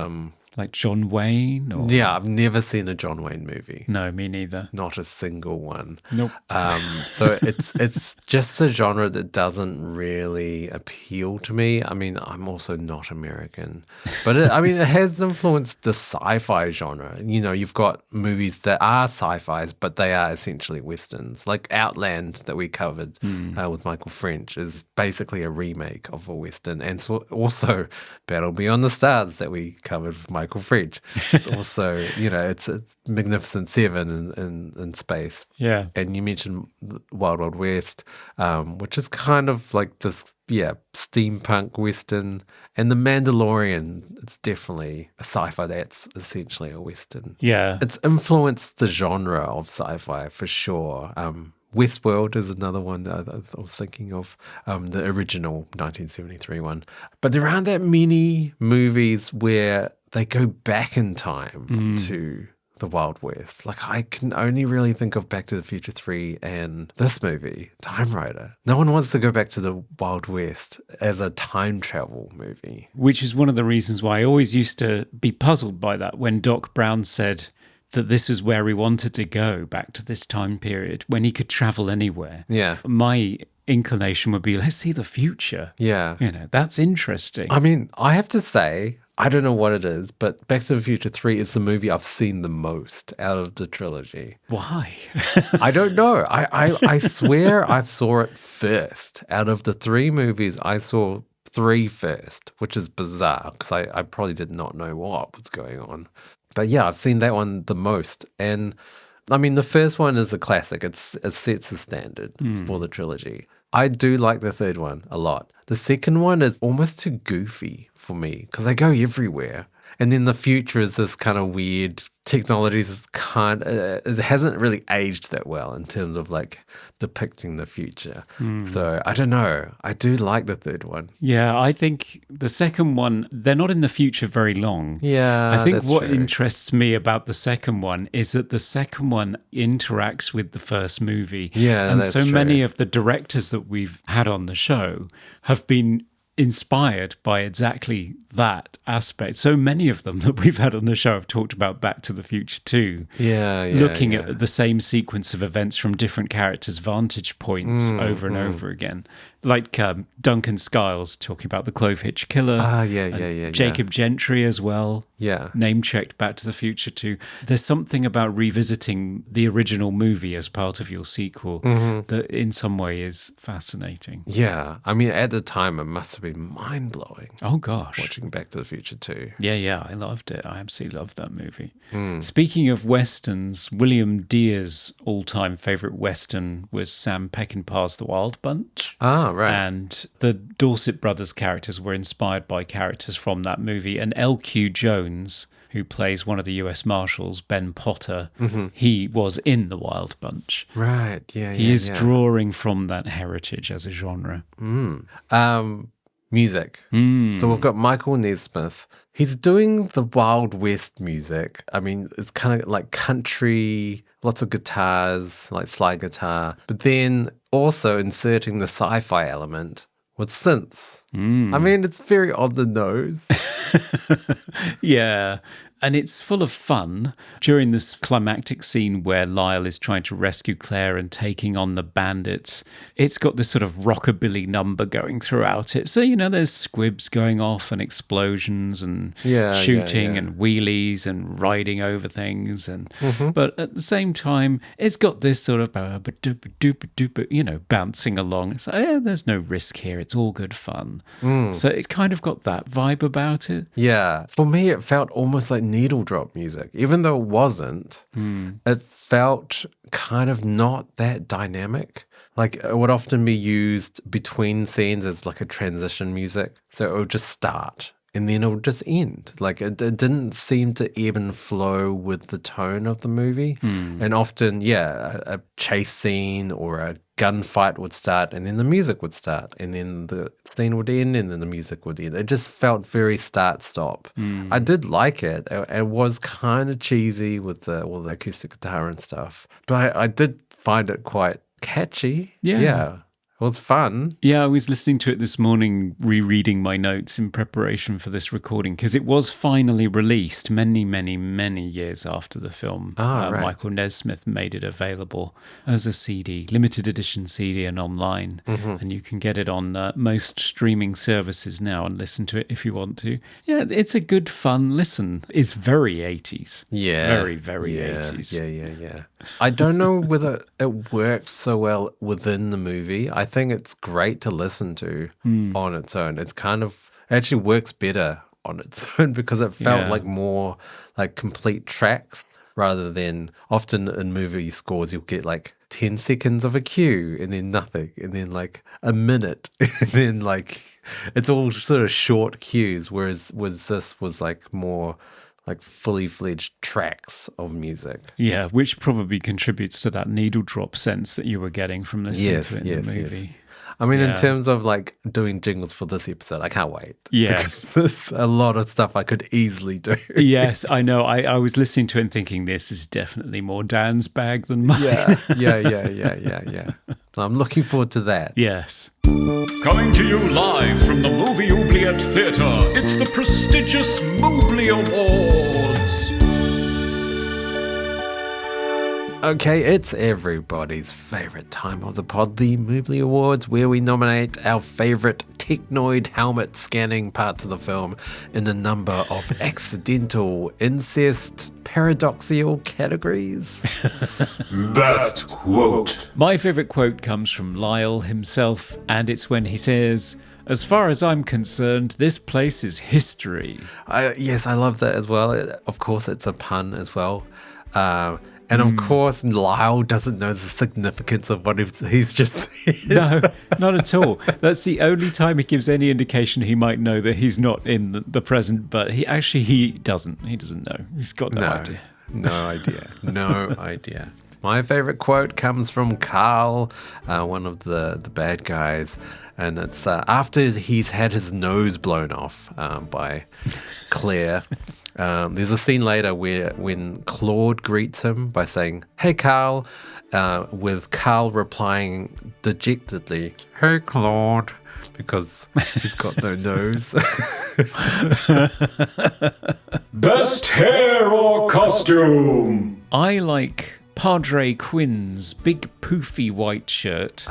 Like John Wayne? Or... yeah, I've never seen a John Wayne movie. No, me neither. Not a single one. Nope. So it's just a genre that doesn't really appeal to me. I mean, I'm also not American, but it has influenced the sci-fi genre. You know, you've got movies that are sci-fis, but they are essentially westerns. Like Outland that we covered with Michael French is basically a remake of a western, and so also Battle Beyond the Stars that we covered with Michael French. It's also, you know, it's Magnificent Seven in space. Yeah. And you mentioned Wild Wild West, which is kind of like this, steampunk western. And The Mandalorian, it's definitely a sci-fi that's essentially a western. Yeah. It's influenced the genre of sci-fi for sure. Westworld is another one that I was thinking of, the original 1973 one. But there aren't that many movies where they go back in time to the Wild West. Like, I can only really think of Back to the Future 3 and this movie, Timerider. No one wants to go back to the Wild West as a time travel movie. Which is one of the reasons why I always used to be puzzled by that when Doc Brown said that this was where he wanted to go, back to this time period when he could travel anywhere. Yeah. My inclination would be, let's see the future. Yeah. You know, that's interesting. I mean, I have to say, I don't know what it is, but Back to the Future 3 is the movie I've seen the most out of the trilogy. Why? I don't know. I swear I saw it first. Out of the three movies, I saw 3 first, which is bizarre because I probably did not know what was going on. But yeah, I've seen that one the most. And I mean, the first one is a classic. It sets the standard for the trilogy. I do like the third one a lot. The second one is almost too goofy for me because they go everywhere. And then the future is this kind of weird technologies it hasn't really aged that well in terms of like depicting the future. So I don't know. I do like the third one. Yeah, I think the second one, they're not in the future very long. Yeah, I think that's what true. interests me about the second one is that the second one interacts with the first movie. Yeah, and that's so true. many of the directors that we've had on the show have been inspired by exactly that aspect. So many of them that we've had on the show have talked about Back to the Future too. Looking at the same sequence of events from different characters' vantage points over and over again. Like Duncan Skiles talking about the Clove Hitch Killer. Jacob Gentry as well. Yeah. Name-checked Back to the Future too. There's something about revisiting the original movie as part of your sequel that in some way is fascinating. Yeah. I mean, at the time, it must have been mind-blowing. Oh, gosh. Watching Back to the Future too. Yeah, I loved it. I absolutely loved that movie. Speaking of westerns, William Deere's all-time favourite western was Sam Peckinpah's The Wild Bunch. Ah, right. And the Dorset brothers characters were inspired by characters from that movie. And L.Q. Jones, who plays one of the US Marshals, Ben Potter, he was in The Wild Bunch. Right, He is drawing from that heritage as a genre. Music. So we've got Michael Nesmith. He's doing the Wild West music. I mean, it's kind of like country, lots of guitars, like slide guitar, but then also inserting the sci-fi element with synths. I mean, it's very on the nose. Yeah. And it's full of fun. During this climactic scene where Lyle is trying to rescue Claire and taking on the bandits, it's got this sort of rockabilly number going throughout it. So, there's squibs going off and explosions and shooting and wheelies and riding over things. But at the same time, it's got this sort of, bouncing along. It's like, there's no risk here. It's all good fun. So it's kind of got that vibe about it. Yeah. For me, it felt almost like needle drop music. Even though it wasn't, it felt kind of not that dynamic. Like, it would often be used between scenes as like a transition music. So it would just start and then it would just end. Like, it didn't seem to ebb and flow with the tone of the movie. And often, a chase scene or a gunfight would start and then the music would start and then the scene would end and then the music would end. It just felt very start-stop. I did like it. It was kind of cheesy with all the acoustic guitar and stuff. But I did find it quite catchy. Yeah. It was fun. Yeah, I was listening to it this morning, rereading my notes in preparation for this recording, because it was finally released many, many, many years after the film. Right. Michael Nesmith made it available as a CD, limited edition CD and online. And you can get it on most streaming services now and listen to it if you want to. Yeah, it's a good, fun listen. It's very 80s. Yeah. Very, very 80s. Yeah. I don't know whether it worked so well within the movie. I think it's great to listen to on its own. It's kind of actually works better on its own because it felt like more like complete tracks rather than often in movie scores you'll get like 10 seconds of a cue and then nothing and then like a minute and then like it's all sort of short cues, whereas this was like more like fully fledged tracks of music. Yeah, which probably contributes to that needle drop sense that you were getting from listening to it in the movie. Yes. I mean, in terms of like doing jingles for this episode, I can't wait. Yes. There's a lot of stuff I could easily do. Yes, I know. I was listening to it and thinking this is definitely more Dan's bag than mine. Yeah. So I'm looking forward to that. Yes. Coming to you live from the Movie Oubliette Theatre, it's the prestigious Mbly Awards. Okay, it's everybody's favorite time of the pod, the Mbly Awards, where we nominate our favorite technoid helmet scanning parts of the film in a number of accidental, incest, paradoxical categories. Best quote. My favorite quote comes from Lyle himself, and it's when he says, "As far as I'm concerned, this place is history." Yes, I love that as well. Of course, it's a pun as well. And of course, Lyle doesn't know the significance of what he's just said. No, not at all. That's the only time he gives any indication he might know that he's not in the present, but he doesn't. He doesn't know. He's got no idea. No idea. No idea. My favorite quote comes from Carl, one of the bad guys, and it's after he's had his nose blown off by Claire. There's a scene later when Claude greets him by saying, "Hey, Carl," with Carl replying dejectedly, "Hey, Claude," because he's got no nose. Best hair or costume? I like Padre Quinn's big poofy white shirt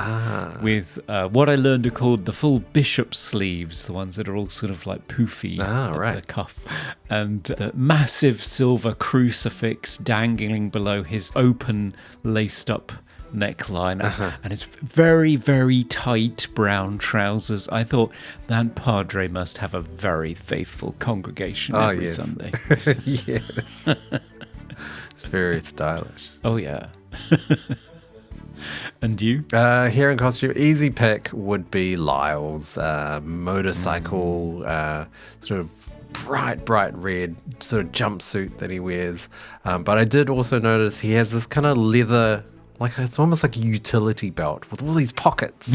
with what I learned are called the full bishop sleeves, the ones that are all sort of like poofy at the cuff, and the massive silver crucifix dangling below his open laced up neckline, and his very, very tight brown trousers. I thought that Padre must have a very faithful congregation every Sunday. Yes. It's very stylish. Oh, yeah. And you? Hair and costume, easy pick would be Lyle's motorcycle, sort of bright red sort of jumpsuit that he wears. But I did also notice he has this kind of leather, like it's almost like a utility belt with all these pockets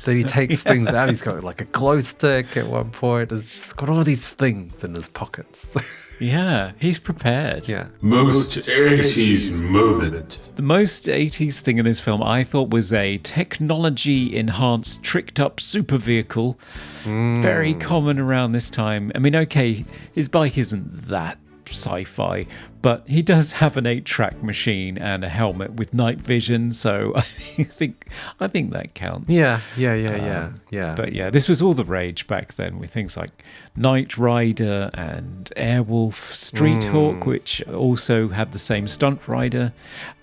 that he takes things out. He's got like a glow stick at one point. It's got all these things in his pockets. Yeah, he's prepared. Yeah. Most 80s moment. The most 80s thing in this film I thought was a technology-enhanced, tricked-up super vehicle. Very common around this time. I mean, okay, his bike isn't that sci-fi, but he does have an 8-track machine and a helmet with night vision, so I think that counts. Yeah. But yeah, this was all the rage back then with things like Knight Rider and Airwolf, Street Hawk, which also had the same stunt rider,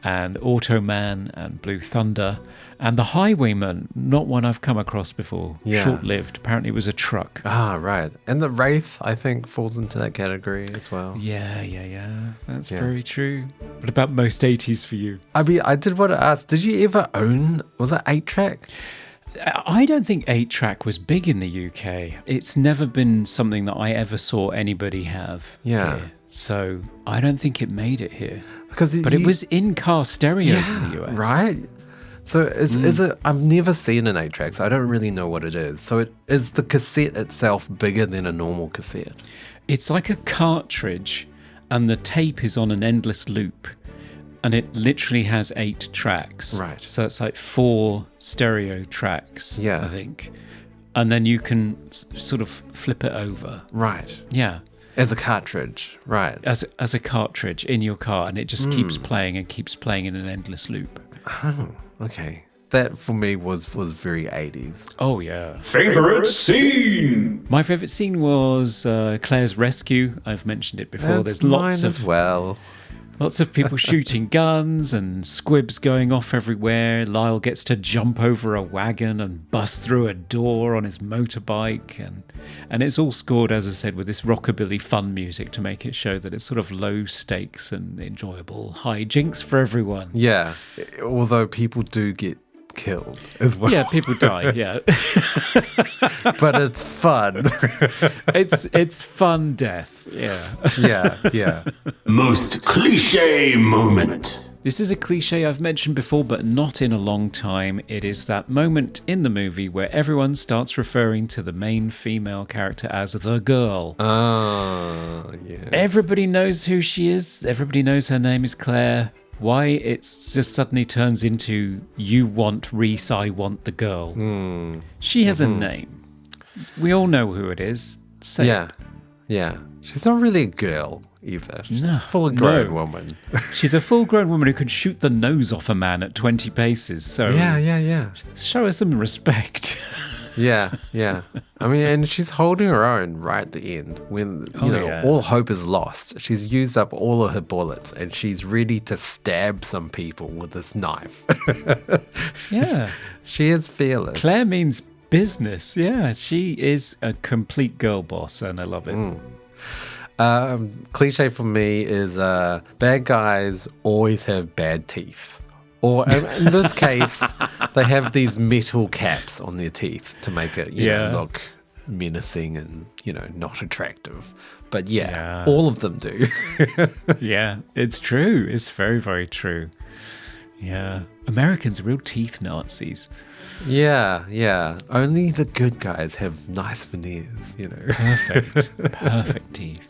and Automan and Blue Thunder, and the Highwayman, not one I've come across before. Yeah. Short-lived. Apparently it was a truck. Ah, right. And the Wraith, I think, falls into that category as well. Yeah. That's very true. What about most 80s for you? I mean, I did want to ask, did you ever own, was it 8-track? I don't think 8-track was big in the UK. It's never been something that I ever saw anybody have. Yeah. Here. So I don't think it made it here. But it was in-car stereos in the US. Right? So is it, I've never seen an 8-track, so I don't really know what it is. So is the cassette itself bigger than a normal cassette? It's like a cartridge, and the tape is on an endless loop. And it literally has 8 tracks. Right. So it's like 4 stereo tracks, Yeah. I think. And then you can sort of flip it over. Right. Yeah. As a cartridge, right. As a cartridge in your car, and it just keeps playing and keeps playing in an endless loop. Oh, okay. That for me was very 80s. Oh, yeah. Favorite scene? My favourite scene was Claire's rescue. I've mentioned it before. That's There's lots mine of as well. Lots of people shooting guns and squibs going off everywhere. Lyle gets to jump over a wagon and bust through a door on his motorbike. And it's all scored, as I said, with this rockabilly fun music to make it show that it's sort of low stakes and enjoyable hijinks for everyone. Yeah. Although people do get killed as well. Yeah, people die, yeah. But it's fun. It's fun death, yeah. Yeah. Most cliche moment. This is a cliche I've mentioned before, but not in a long time. It is that moment in the movie where everyone starts referring to the main female character as the girl. Oh, yeah. Everybody knows who she is. Everybody knows her name is Claire. Why it just suddenly turns into you want Reese, I want the girl. She has a name. We all know who it is. Say it. Yeah. She's not really a girl either. She's a full-grown woman. She's a full-grown woman who can shoot the nose off a man at 20 paces. So Yeah. show her some respect. Yeah. I mean, and she's holding her own right at the end when, all hope is lost. She's used up all of her bullets and she's ready to stab some people with this knife. Yeah. She is fearless. Claire means business. Yeah, she is a complete girl boss and I love it. Cliche for me is bad guys always have bad teeth. Or in this case, they have these metal caps on their teeth to make it look menacing and, not attractive. But all of them do. Yeah, it's true. It's very, very true. Yeah. Americans are real teeth Nazis. Yeah. Only the good guys have nice veneers, Perfect teeth.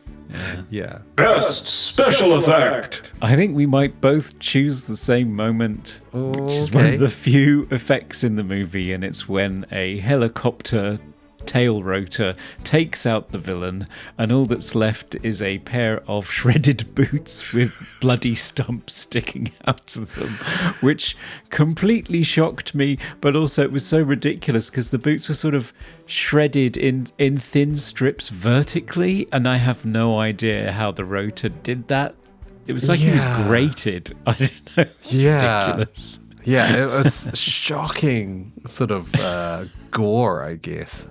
Yeah. Best special effect. I think we might both choose the same moment, which is one of the few effects in the movie, and it's when a helicopter tail rotor takes out the villain, and all that's left is a pair of shredded boots with bloody stumps sticking out of them, which completely shocked me, but also it was so ridiculous because the boots were sort of shredded in thin strips vertically, and I have no idea how the rotor did that. It was like he was grated. I don't know. It's ridiculous. Yeah, it was shocking sort of gore, I guess.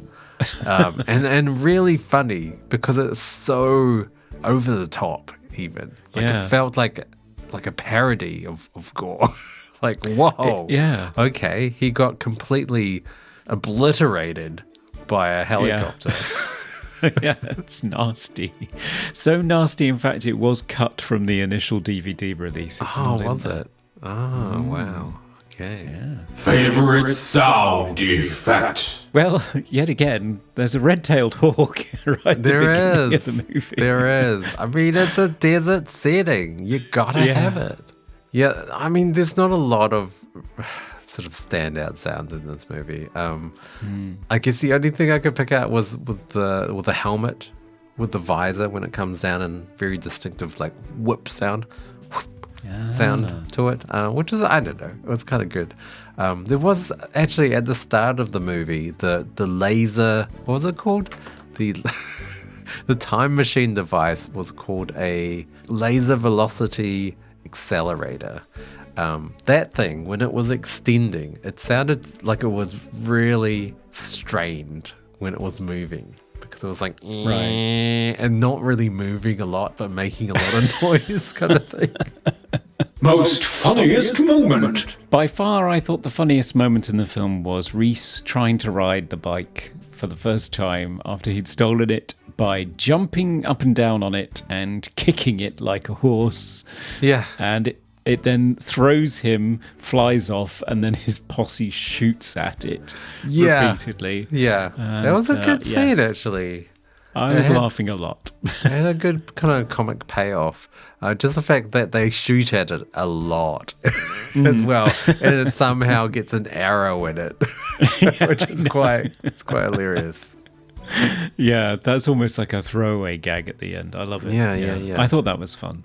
And really funny because it's so over the top even. It felt like a parody of gore. Like, whoa. Okay, he got completely obliterated by a helicopter. Yeah, it's nasty. So nasty, in fact, it was cut from the initial DVD release. It's not in was there. it? Oh, wow. Okay. Favorite sound effect. Well, yet again, there's a red-tailed hawk right at the beginning of the movie. There is. I mean, it's a desert setting. You gotta have it. Yeah, I mean, there's not a lot of sort of standout sounds in this movie. I guess the only thing I could pick out was with the helmet with the visor when it comes down and very distinctive like whip sound. Sound to it, which is, I don't know, it was kind of good. There was actually at the start of the movie the laser, what was it called? The the time machine device was called a laser velocity accelerator. That thing, when it was extending, it sounded like it was really strained when it was moving. Because it was like, and not really moving a lot, but making a lot of noise kind of thing. Most funniest moment. By far, I thought the funniest moment in the film was Reese trying to ride the bike for the first time after he'd stolen it by jumping up and down on it and kicking it like a horse. Yeah. And it then throws him, flies off, and then his posse shoots at it repeatedly. Yeah. And, that was a good scene, yes. actually. I was laughing a lot. It had a good kind of comic payoff. Just the fact that they shoot at it a lot as well. And it somehow gets an arrow in it, which is quite hilarious. Yeah, that's almost like a throwaway gag at the end. I love it. Yeah. I thought that was fun.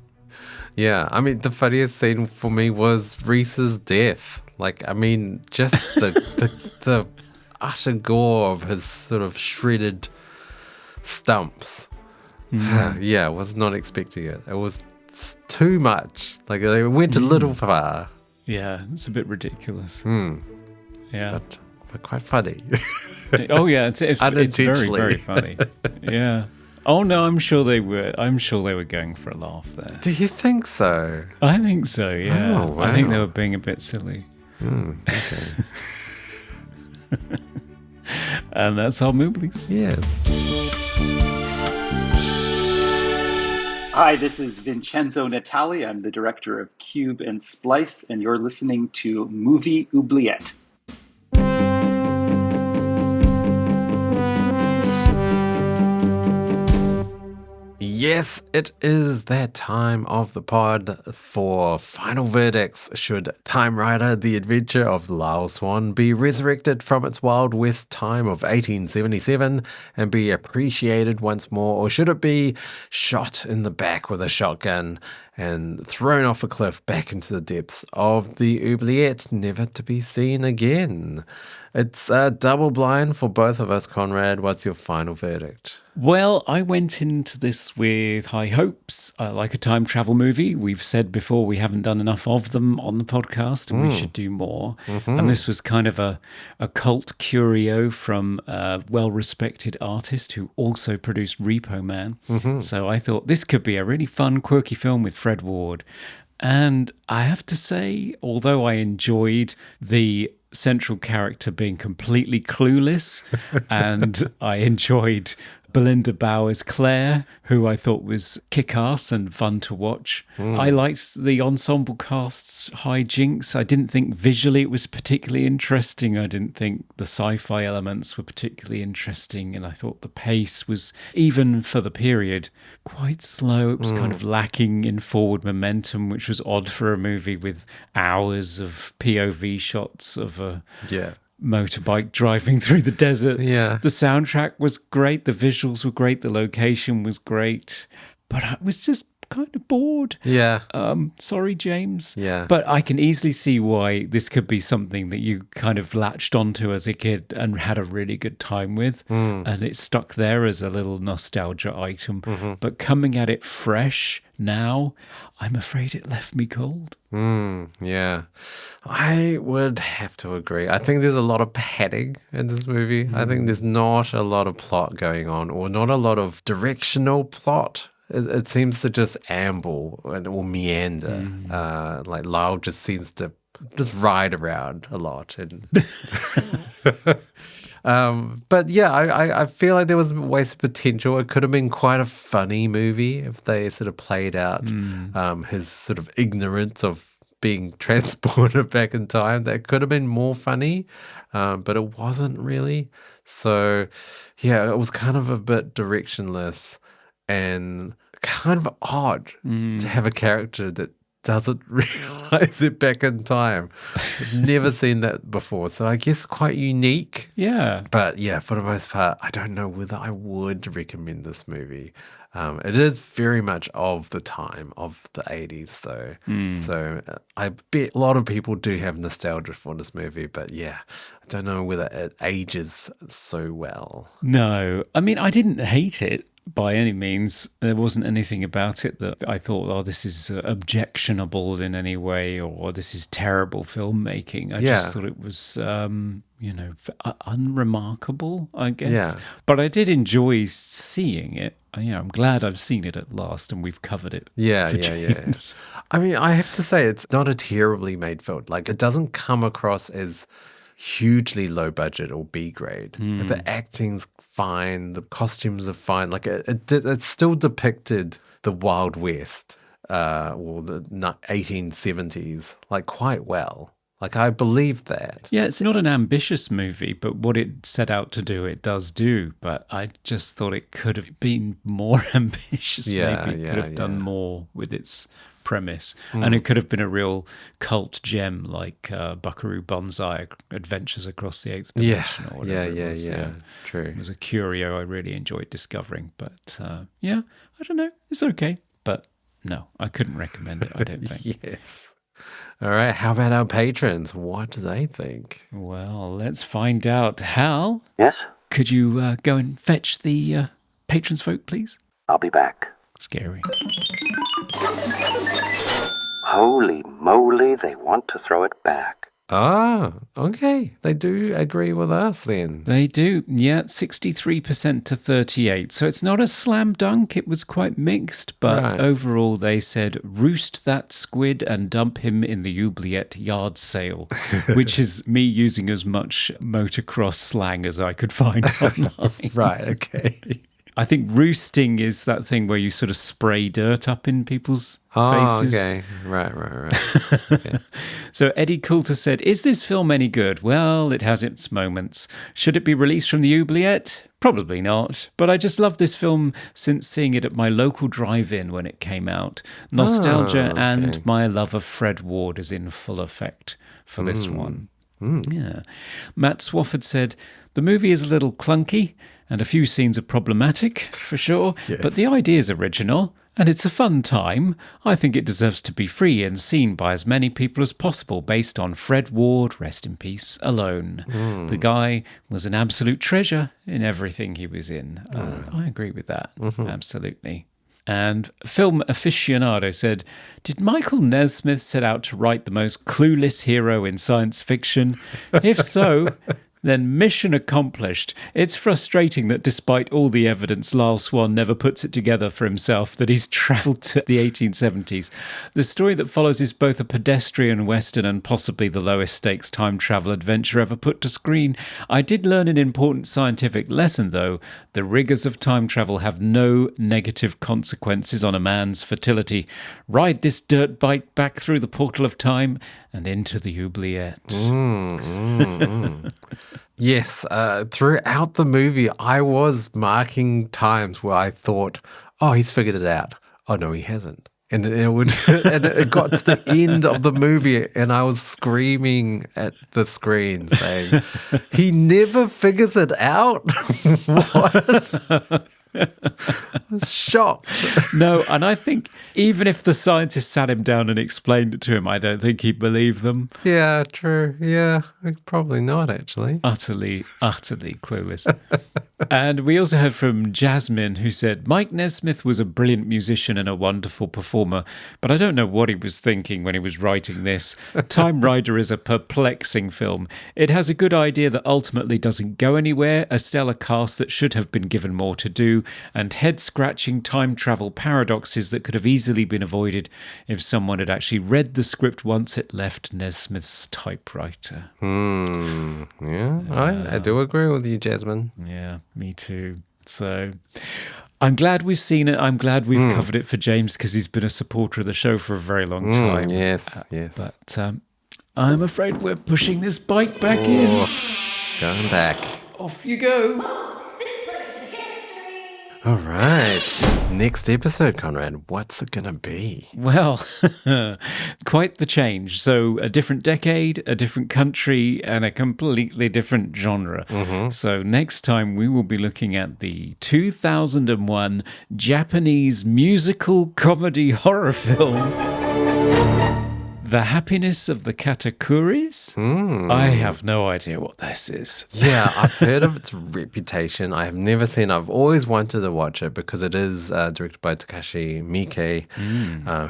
Yeah, I mean, the funniest scene for me was Reese's death. Like, I mean, just the utter gore of his sort of shredded stumps. Yeah, was not expecting it. It was too much. Like, they went a little far. Yeah, it's a bit ridiculous. Yeah. But quite funny. Oh, yeah, it's very, Unintentionally. very funny. Yeah. Oh, no, I'm sure they were going for a laugh there. Do you think so? I think so, yeah. Oh, wow. I think they were being a bit silly. Okay. And that's our Mbly's. Yes. Hi, this is Vincenzo Natali. I'm the director of Cube and Splice, and you're listening to Movie Oubliette. Yes, it is that time of the pod for final verdicts. Should Timerider, the adventure of Lyle Swann, be resurrected from its Wild West time of 1877 and be appreciated once more, or should it be shot in the back with a shotgun and thrown off a cliff back into the depths of the oubliette, never to be seen again? It's a double blind for both of us, Conrad. What's your final verdict? Well, I went into this with high hopes. I like a time travel movie. We've said before we haven't done enough of them on the podcast and we should do more. And this was kind of a cult curio from a well-respected artist who also produced Repo Man. So I thought this could be a really fun, quirky film with Fred Ward. And I have to say, although I enjoyed the central character being completely clueless and I enjoyed Belinda Bauer's Claire, who I thought was kick-ass and fun to watch. I liked the ensemble cast's hijinks. I didn't think visually it was particularly interesting. I didn't think the sci-fi elements were particularly interesting. And I thought the pace was, even for the period, quite slow. It was kind of lacking in forward momentum, which was odd for a movie with hours of POV shots of a motorbike driving through the desert. Yeah. The soundtrack was great. The visuals were great. The location was great. But I was just kind of bored. Yeah. Sorry, James. Yeah. But I can easily see why this could be something that you kind of latched onto as a kid and had a really good time with. And it stuck there as a little nostalgia item. But coming at it fresh now, I'm afraid it left me cold. Yeah. I would have to agree. I think there's a lot of padding in this movie. I think there's not a lot of plot going on, or not a lot of directional plot. It seems to just amble or meander. Like Lyle just seems to just ride around a lot. And but yeah, I feel like there was wasted potential. It could have been quite a funny movie if they sort of played out his sort of ignorance of being transported back in time. That could have been more funny, but it wasn't really. So yeah, it was kind of a bit directionless and kind of odd to have a character that doesn't realize it back in time. I've never seen that before. So I guess quite unique. Yeah. But yeah, for the most part, I don't know whether I would recommend this movie. It is very much of the time of the 80s, though. So I bet a lot of people do have nostalgia for this movie. But yeah, I don't know whether it ages so well. No, I mean, I didn't hate it by any means. There wasn't anything about it that I thought, oh, this is objectionable in any way, or this is terrible filmmaking. I just thought it was, unremarkable, I guess. Yeah. But I did enjoy seeing it. I'm glad I've seen it at last, and we've covered it. Yeah. for James. I mean, I have to say, it's not a terribly made film. Like, it doesn't come across as hugely low budget or B grade. Like, the acting's fine, the costumes are fine. Like, it still depicted the Wild West or the 1870s like quite well. Like, I believe that. Yeah, it's not an ambitious movie, but what it set out to do, it does do. But I just thought it could have been more ambitious. Yeah, Maybe it could yeah, have done more with its premise. And it could have been a real cult gem like Buckaroo Banzai Adventures Across the Eighth Dimension. Or whatever it was. True. It was a curio I really enjoyed discovering. But yeah, I don't know. It's okay. But no, I couldn't recommend it, I don't think. Yes. All right. How about our patrons? What do they think? Well, let's find out. Hal? Yes? Could you go and fetch the patrons vote, please? I'll be back. Scary. Holy moly, they want to throw it back. Ah, okay. They do agree with us then. They do. Yeah, 63% to 38. So it's not a slam dunk. It was quite mixed. But overall, they said, roost that squid and dump him in the oubliette yard sale, which is me using as much motocross slang as I could find online. Right, okay. I think roosting is that thing where you sort of spray dirt up in people's faces. Okay. Right. Okay. So Eddie Coulter said, is this film any good? Well, it has its moments. Should it be released from the oubliette? Probably not. But I just love this film since seeing it at my local drive-in when it came out. Nostalgia and my love of Fred Ward is in full effect for this one. Yeah. Matt Swafford said, the movie is a little clunky and a few scenes are problematic, for sure, but the idea is original and it's a fun time. I think it deserves to be free and seen by as many people as possible based on Fred Ward, rest in peace, alone. The guy was an absolute treasure in everything he was in. I agree with that, absolutely. And Film Aficionado said, did Michael Nesmith set out to write the most clueless hero in science fiction? If so, then mission accomplished. It's frustrating that despite all the evidence, Lyle Swann never puts it together for himself that he's travelled to the 1870s. The story that follows is both a pedestrian western and possibly the lowest stakes time travel adventure ever put to screen. I did learn an important scientific lesson, though. The rigours of time travel have no negative consequences on a man's fertility. Ride this dirt bike back through the portal of time and into the oubliette. Yes, throughout the movie, I was marking times where I thought, oh, he's figured it out. Oh, no, he hasn't. And it got to the end of the movie and I was screaming at the screen saying, he never figures it out? What? I was shocked. No, and I think even if the scientists sat him down and explained it to him, I don't think he'd believe them. Yeah, true. Yeah, probably not, actually. Utterly clueless. And we also heard from Jasmine, who said, Mike Nesmith was a brilliant musician and a wonderful performer, but I don't know what he was thinking when he was writing this. Timerider is a perplexing film. It has a good idea that ultimately doesn't go anywhere, a stellar cast that should have been given more to do, and head-scratching time travel paradoxes that could have easily been avoided if someone had actually read the script once it left Nesmith's typewriter. Yeah, I do agree with you, Jasmine. Yeah, me too. So I'm glad we've seen it. I'm glad we've covered it for James because he's been a supporter of the show for a very long time. Yes. But I'm afraid we're pushing this bike back in. Going back. Off you go. All right. Next episode, Conrad. What's it going to be? Well, quite the change. So, a different decade, a different country, and a completely different genre. So, next time we will be looking at the 2001 Japanese musical comedy horror film, The Happiness of the Katakuris? I have no idea what this is. Yeah, I've heard of its reputation. I have never seen it. I've always wanted to watch it because it is directed by Takashi Miike,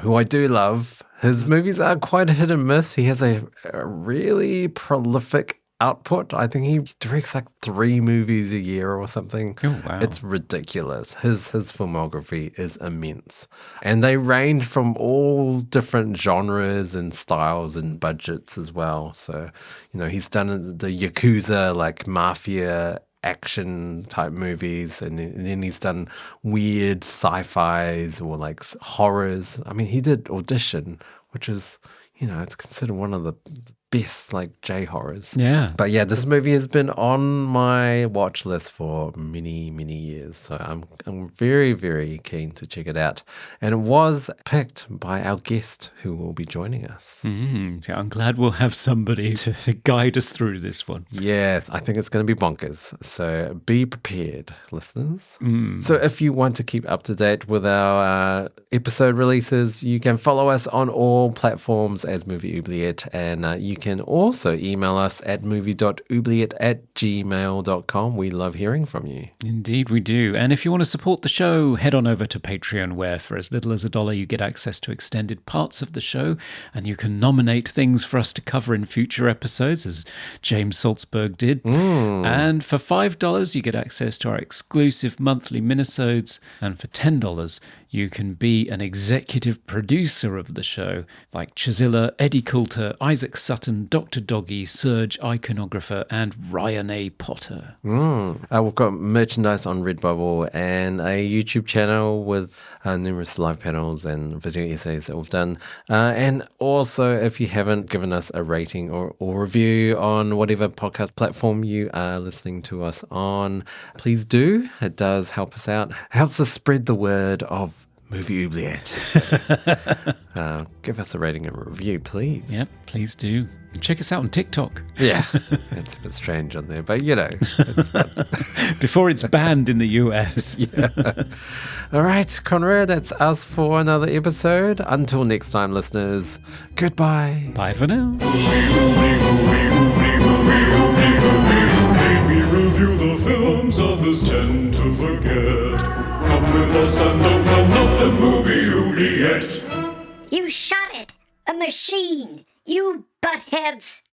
who I do love. His movies are quite hit and miss. He has a really prolific output. I think he directs like 3 movies a year or something. Oh, wow. It's ridiculous. His filmography is immense. And they range from all different genres and styles and budgets as well. So, he's done the Yakuza, like mafia action type movies, and then he's done weird sci-fis or like horrors. I mean, he did Audition, which is, it's considered one of the best like J horrors. Yeah. But yeah, this movie has been on my watch list for many, many years. So I'm very, very keen to check it out. And it was picked by our guest who will be joining us. So I'm glad we'll have somebody to guide us through this one. Yes, I think it's going to be bonkers. So be prepared, listeners. So if you want to keep up to date with our episode releases, you can follow us on all platforms as Movie Oubliette, and you can also email us at movie.oubliette@gmail.com. We love hearing from you. Indeed, we do. And if you want to support the show, head on over to Patreon, where for as little as $1, you get access to extended parts of the show, and you can nominate things for us to cover in future episodes, as James Salzberg did. And for $5, you get access to our exclusive monthly minisodes, and for $10, you can be an executive producer of the show, like Chazilla, Eddie Coulter, Isaac Sutton, Dr. Doggy, Serge Iconographer, and Ryan A. Potter. We've got merchandise on Redbubble and a YouTube channel with numerous live panels and video essays that we've done. And also, if you haven't given us a rating or review on whatever podcast platform you are listening to us on, please do. It does help us out. It helps us spread the word of Movie Oubliette. So, give us a rating and a review, please. Yep, please do. Check us out on TikTok. Yeah, it's a bit strange on there, but it's fun. Before it's banned in the US. All right, Conrad, that's us for another episode. Until next time, listeners, goodbye. Bye for now. We review the films others tend to forget. Come with us and open up the movie Oubliette. You shot it! A machine! You buttheads!